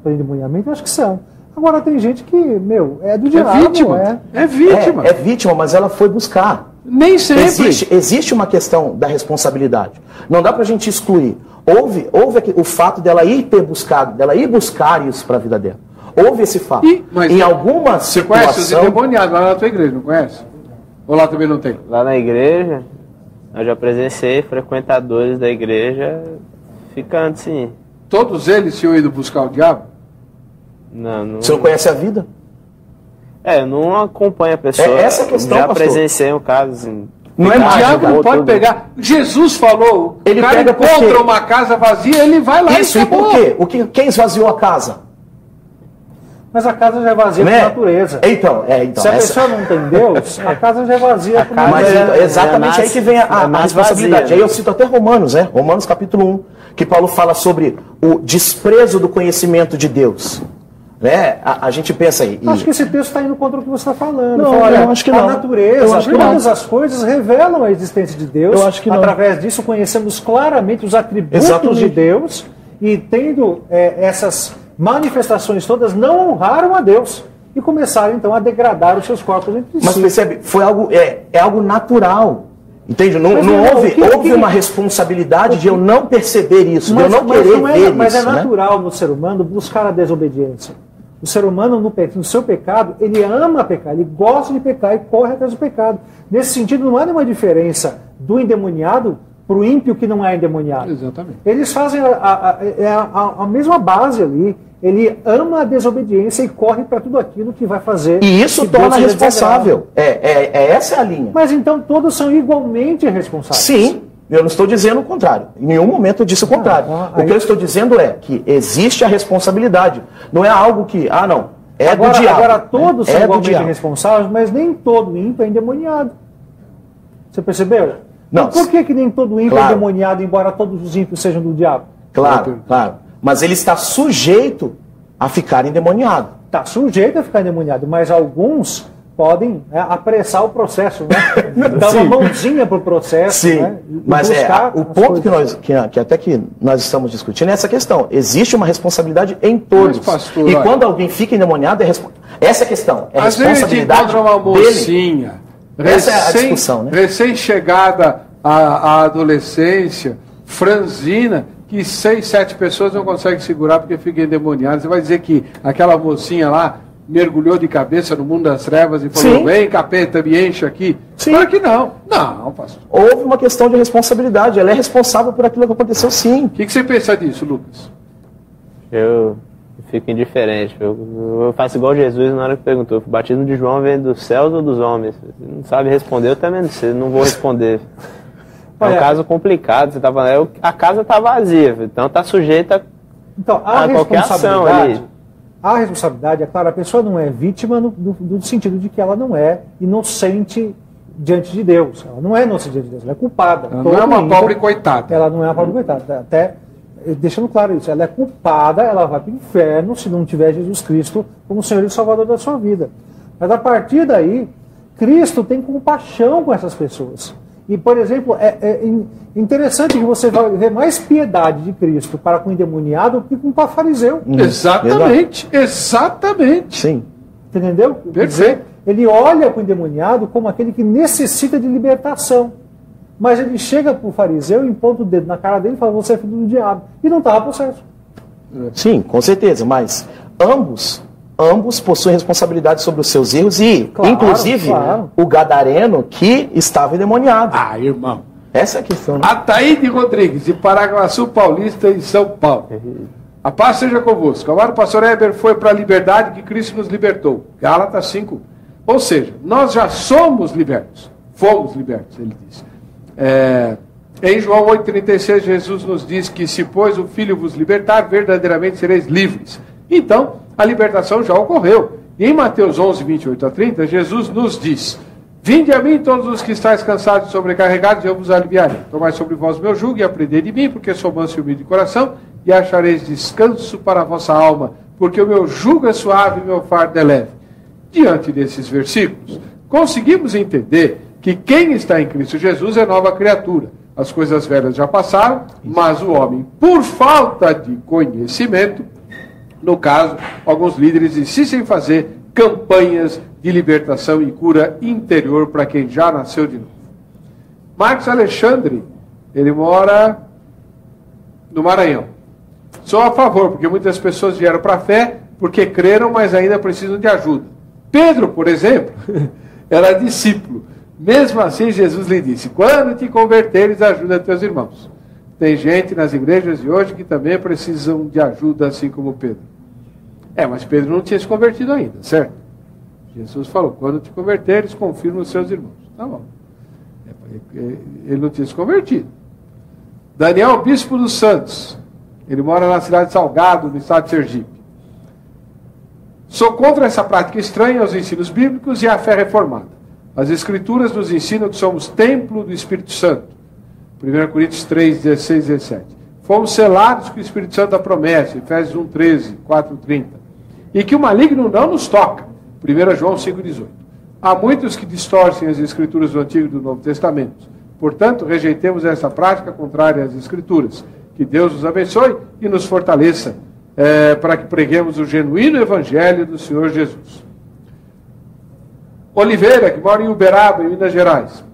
S2: endemoniamento, eu acho que são. Agora tem gente que, é do diabo.
S1: É vítima.
S3: É vítima, mas ela foi buscar.
S1: Nem sempre.
S3: Existe uma questão da responsabilidade. Não dá pra gente excluir. Houve o fato dela ir buscar isso para a vida dela. Houve esse fato. Em algumas
S1: Você conhece os endemoniados lá na tua igreja, não conhece? Ou lá também não tem?
S4: Lá na igreja, eu já presenciei frequentadores da igreja ficando assim.
S1: Todos eles tinham ido buscar o diabo?
S4: Não.
S3: Você não conhece a vida?
S4: Eu não acompanho a pessoa.
S3: Essa questão,
S4: já
S3: pastor.
S4: Presenciei um caso assim.
S1: Não é o diabo não pode pegar. Jesus falou,
S3: ele
S1: o cara encontra uma casa vazia, ele vai lá
S3: e por quê? Quem esvaziou a casa?
S2: Mas a casa já é vazia por natureza.
S3: Então,
S2: se a pessoa não tem Deus, a casa já é vazia por
S3: natureza. Mas exatamente aí que vem a responsabilidade.
S4: Vazia,
S3: aí eu cito até Romanos, né? Romanos capítulo 1, que Paulo fala sobre o desprezo do conhecimento de Deus. Né? A gente pensa aí.
S2: Acho que esse texto está indo contra o que você está falando.
S3: Não, eu acho que não.
S2: A natureza, todas as coisas revelam a existência de Deus.
S3: Eu acho que não.
S2: Através disso conhecemos claramente os atributos de Deus e tendo essas manifestações todas não honraram a Deus e começaram então a degradar os seus corpos entre si.
S3: Mas percebe, foi algo, algo natural. Entende? Não houve uma responsabilidade de eu não perceber isso, de eu não querer ver isso.
S2: Mas é natural no ser humano buscar a desobediência. O ser humano, no seu pecado, ele ama pecar, ele gosta de pecar e corre atrás do pecado. Nesse sentido, não há nenhuma diferença do endemoniado para o ímpio que não é endemoniado.
S1: Exatamente.
S2: Eles fazem a mesma base ali. Ele ama a desobediência e corre para tudo aquilo que vai fazer.
S3: E isso torna responsável. Essa é a linha.
S2: Mas então todos são igualmente responsáveis.
S3: Sim. Eu não estou dizendo o contrário. Em nenhum momento eu disse o contrário. O que eu estou dizendo é que existe a responsabilidade. Não é algo que, do diabo.
S2: Agora todos são igualmente responsáveis, mas nem todo ímpio é endemoniado. Você percebeu?
S3: Não.
S2: Então, por que nem todo ímpio é endemoniado, embora todos os ímpios sejam do diabo?
S3: Claro. Mas ele está sujeito a ficar endemoniado.
S2: está sujeito a ficar endemoniado, mas alguns podem apressar o processo, né? Dar uma mãozinha para o processo.
S3: Sim,
S2: né?
S3: mas o ponto que nós estamos discutindo é essa questão. Existe uma responsabilidade em todos.
S1: Mas, pastor,
S3: e quando alguém fica endemoniado, essa é a questão. É a
S1: às vezes
S3: responsabilidade
S1: encontra uma mocinha,
S3: Essa é a discussão, né?
S1: recém-chegada à adolescência, franzina, que 6, 7 pessoas não conseguem segurar porque fica endemoniada. Você vai dizer que aquela mocinha lá mergulhou de cabeça no mundo das trevas e falou,
S3: Sim.
S1: vem capeta, me enche aqui.
S3: Sim.
S1: Claro que não. Não, pastor.
S3: Houve uma questão de responsabilidade. Ela é responsável por aquilo que aconteceu, sim.
S1: O que você pensa disso, Lucas?
S4: Eu fico indiferente. Eu faço igual Jesus na hora que perguntou. O batismo de João vem dos céus ou dos homens? Você não sabe responder, eu também não sei, não vou responder. É um caso complicado. Você tá falando, a casa está vazia, então está sujeita a qualquer ação ali.
S2: A responsabilidade, é claro, a pessoa não é vítima no sentido de que ela não é inocente diante de Deus. Ela não é inocente diante de Deus, ela é culpada.
S1: Ela não é uma pobre coitada.
S2: Ela não é uma pobre coitada. Até deixando claro isso, ela é culpada, ela vai para o inferno se não tiver Jesus Cristo como Senhor e Salvador da sua vida. Mas a partir daí, Cristo tem compaixão com essas pessoas. E, por exemplo, é interessante que você vai ver mais piedade de Cristo para com o endemoniado do que com o fariseu.
S1: Exatamente, exatamente.
S3: Sim.
S2: Entendeu? Quer dizer, ele olha para o endemoniado como aquele que necessita de libertação. Mas ele chega para o fariseu, impondo o dedo na cara dele e fala, você é filho do diabo. E não estava processo.
S3: Sim, com certeza, mas ambos possuem responsabilidade sobre os seus erros e, inclusive, o gadareno que estava endemoniado.
S1: Ah, irmão.
S3: Essa é a questão, né?
S1: Ataíde Rodrigues, de Paraguaçu Paulista, em São Paulo. A paz seja convosco. Agora o pastor Heber foi para a liberdade que Cristo nos libertou. Gálatas 5. Ou seja, nós já somos libertos. Fomos libertos, ele diz. Em João 8,36, Jesus nos diz que se, pois, o Filho vos libertar, verdadeiramente sereis livres. Então, a libertação já ocorreu. E em Mateus 11, 28 a 30, Jesus nos diz, vinde a mim todos os que estáis cansados e sobrecarregados, e eu vos aliviarei. Tomai sobre vós meu jugo e aprendei de mim, porque sou manso e humilde de coração, e achareis descanso para a vossa alma, porque o meu jugo é suave e o meu fardo é leve. Diante desses versículos, conseguimos entender que quem está em Cristo Jesus é nova criatura. As coisas velhas já passaram, mas o homem, por falta de conhecimento, no caso, alguns líderes insistem em fazer campanhas de libertação e cura interior para quem já nasceu de novo. Marcos Alexandre, ele mora no Maranhão. Sou a favor, porque muitas pessoas vieram para a fé porque creram, mas ainda precisam de ajuda. Pedro, por exemplo, era discípulo. Mesmo assim, Jesus lhe disse, quando te converteres, ajuda teus irmãos. Tem gente nas igrejas de hoje que também precisam de ajuda, assim como Pedro. Mas Pedro não tinha se convertido ainda, certo? Jesus falou, quando te converteres, confirma os seus irmãos. Tá bom. Ele não tinha se convertido. Daniel, bispo dos Santos. Ele mora na cidade de Salgado, no estado de Sergipe. Sou contra essa prática estranha aos ensinos bíblicos e à fé reformada. As Escrituras nos ensinam que somos templo do Espírito Santo. 1 Coríntios 3, 16 e 17. Fomos selados com o Espírito Santo da promessa. Efésios 1, 13, 4, 30. E que o maligno não nos toca. 1 João 5, 18. Há muitos que distorcem as Escrituras do Antigo e do Novo Testamento. Portanto, rejeitemos essa prática contrária às Escrituras. Que Deus nos abençoe e nos fortaleça para que preguemos o genuíno Evangelho do Senhor Jesus. Oliveira, que mora em Uberaba, em Minas Gerais.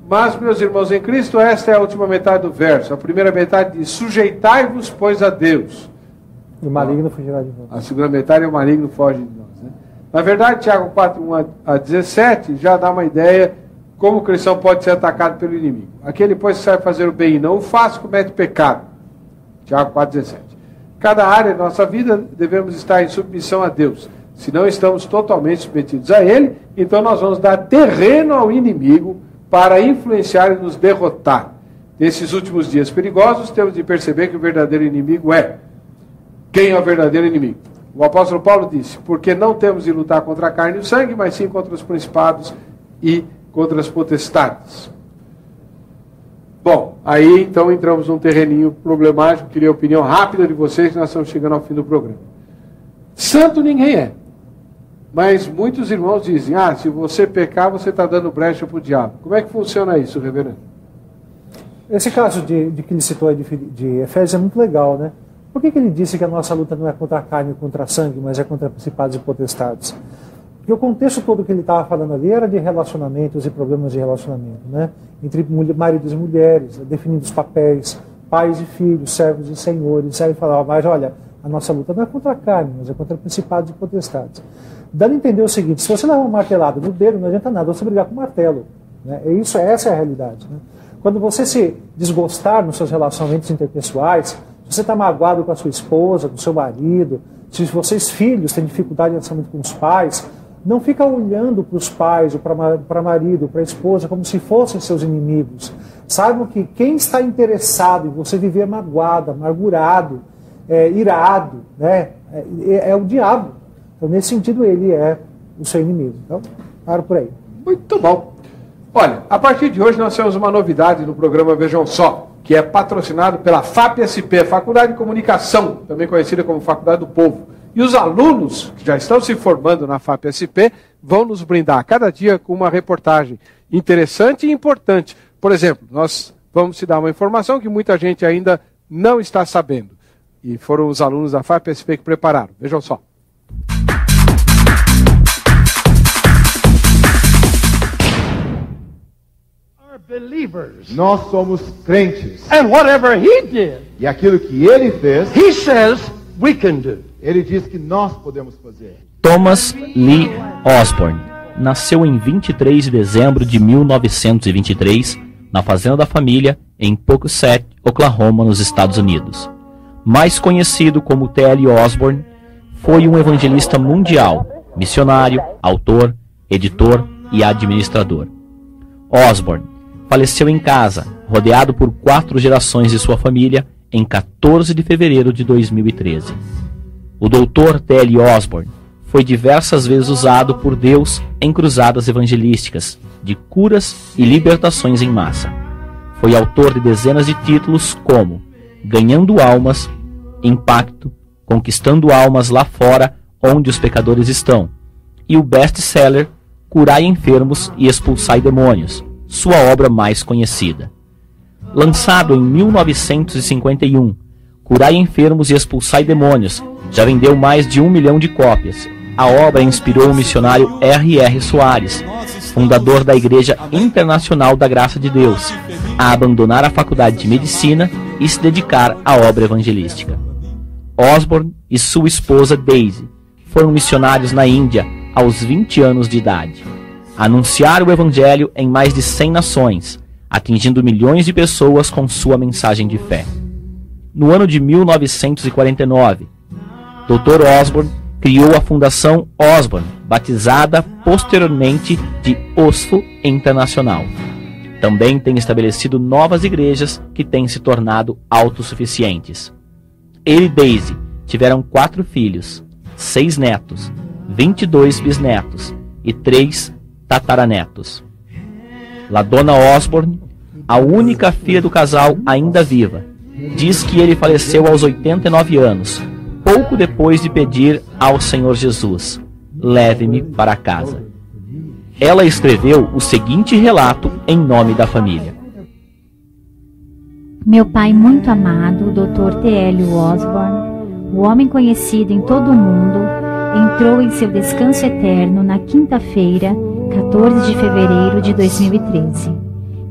S1: Mas, meus irmãos em Cristo, esta é a última metade do verso. A primeira metade diz, sujeitai-vos, pois, a Deus.
S2: E o maligno fugirá de nós.
S1: A segunda metade é o maligno foge de nós. Né? Na verdade, Tiago 4, 1 a 17, já dá uma ideia como o cristão pode ser atacado pelo inimigo. Aquele, pois, que sabe fazer o bem e não o faz, comete pecado. Tiago 4, 17. Cada área da nossa vida devemos estar em submissão a Deus. Se não estamos totalmente submetidos a Ele, então nós vamos dar terreno ao inimigo para influenciar e nos derrotar. Nesses últimos dias perigosos, temos de perceber que o verdadeiro inimigo é. Quem é o verdadeiro inimigo? O apóstolo Paulo disse, porque não temos de lutar contra a carne e o sangue, mas sim contra os principados e contra as potestades. Bom, aí então entramos num terreninho problemático. Queria a opinião rápida de vocês, nós estamos chegando ao fim do programa. Santo ninguém é. Mas muitos irmãos dizem, se você pecar, você está dando brecha para o diabo. Como é que funciona isso, reverendo?
S2: Esse caso de que ele citou aí de Efésios é muito legal, né? Por que ele disse que a nossa luta não é contra a carne e contra a sangue, mas é contra principados e potestades? Porque o contexto todo que ele estava falando ali era de relacionamentos e problemas de relacionamento, né? Entre maridos e mulheres, definindo os papéis, pais e filhos, servos e senhores. Aí ele falava, mas olha, a nossa luta não é contra a carne, mas é contra principados e potestades. Dando a entender o seguinte, se você levar uma martelada no dedo, não adianta nada você brigar com o martelo. Né? Essa é a realidade. Né? Quando você se desgostar nos seus relacionamentos interpessoais, se você está magoado com a sua esposa, com o seu marido, se vocês filhos têm dificuldade em relacionamento com os pais, não fica olhando para os pais, ou para marido, para a esposa, como se fossem seus inimigos. Saibam que quem está interessado em você viver magoado, amargurado, irado, né, é o diabo. Então, nesse sentido, ele é o seu inimigo. Então, paro por aí.
S1: Muito bom. Olha, a partir de hoje nós temos uma novidade no programa Vejam Só, que é patrocinado pela FAPSP, Faculdade de Comunicação, também conhecida como Faculdade do Povo. E os alunos que já estão se formando na FAPSP vão nos brindar cada dia com uma reportagem interessante e importante. Por exemplo, nós vamos te dar uma informação que muita gente ainda não está sabendo. E foram os alunos da FAPSP que prepararam. Vejam só.
S11: Nós somos crentes.
S12: And whatever he did,
S11: E aquilo que ele fez,
S12: he says we can do.
S11: ele diz que nós podemos fazer.
S13: Thomas Lee Osborne nasceu em 23 de dezembro de 1923 na fazenda da família em Pocusset, Oklahoma, nos Estados Unidos. Mais conhecido como T.L. Osborne, foi um evangelista mundial, missionário, autor, editor e administrador. Osborne faleceu em casa, rodeado por 4 gerações de sua família, em 14 de fevereiro de 2013. O Dr. T.L. Osborne foi diversas vezes usado por Deus em cruzadas evangelísticas, de curas e libertações em massa. Foi autor de dezenas de títulos como Ganhando Almas, Impacto, Conquistando Almas lá fora onde os pecadores estão, e o best-seller Curai Enfermos e Expulsai Demônios, sua obra mais conhecida. Lançado em 1951, Curai Enfermos e Expulsai Demônios já vendeu mais de 1 milhão de cópias. A obra inspirou o missionário R.R. Soares, fundador da Igreja Internacional da Graça de Deus, a abandonar a faculdade de medicina e se dedicar à obra evangelística. Osborne e sua esposa Daisy foram missionários na Índia aos 20 anos de idade. Anunciaram o Evangelho em mais de 100 nações, atingindo milhões de pessoas com sua mensagem de fé. No ano de 1949, Dr. Osborne criou a Fundação Osborne, batizada posteriormente de OSFO Internacional. Também tem estabelecido novas igrejas que têm se tornado autossuficientes. Ele e Daisy tiveram 4 filhos, 6 netos, 22 bisnetos e 3 tataranetos. Ladona Osborne, a única filha do casal ainda viva, diz que ele faleceu aos 89 anos, pouco depois de pedir ao Senhor Jesus: leve-me para casa. Ela escreveu o seguinte relato em nome da família.
S14: Meu pai muito amado, o Dr. T.L. Osborne, o homem conhecido em todo o mundo, entrou em seu descanso eterno na quinta-feira, 14 de fevereiro de 2013.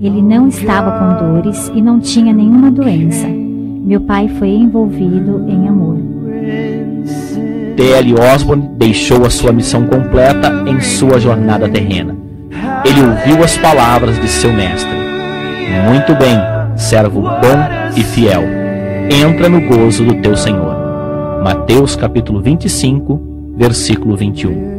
S14: Ele não estava com dores e não tinha nenhuma doença. Meu pai foi envolvido em amor.
S13: T.L. Osborne deixou a sua missão completa em sua jornada terrena. Ele ouviu as palavras de seu mestre: muito bem, servo bom e fiel, entra no gozo do teu Senhor. Mateus capítulo 25, versículo 21.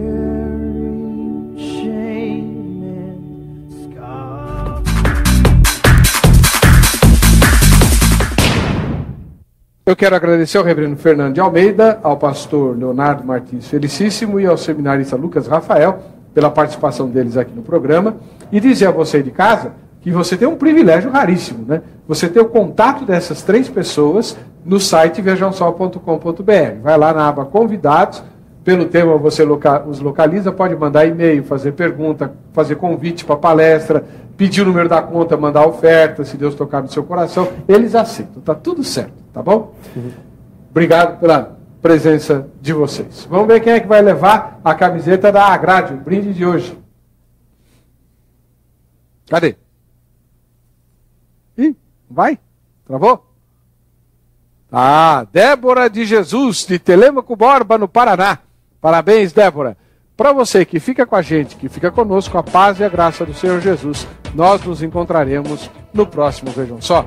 S1: Eu quero agradecer ao reverendo Fernando de Almeida, ao pastor Leonardo Martins Felicíssimo e ao seminarista Lucas Rafael pela participação deles aqui no programa, e dizer a você de casa que você tem um privilégio raríssimo, né? Você tem o contato dessas 3 pessoas no site vejamsó.com.br. Vai lá na aba convidados, pelo tema você os localiza, pode mandar e-mail, fazer pergunta, fazer convite para palestra, pedir o número da conta, mandar oferta, se Deus tocar no seu coração, eles aceitam, tá tudo certo, tá bom? Obrigado pela presença de vocês. Vamos ver quem é que vai levar a camiseta da Agrade, o brinde de hoje. Cadê? Ih, vai? Travou? Ah, Débora de Jesus, de Telêmaco Borba, no Paraná. Parabéns, Débora. Para você que fica com a gente, que fica conosco, a paz e a graça do Senhor Jesus. Nós nos encontraremos no próximo Vejam Só.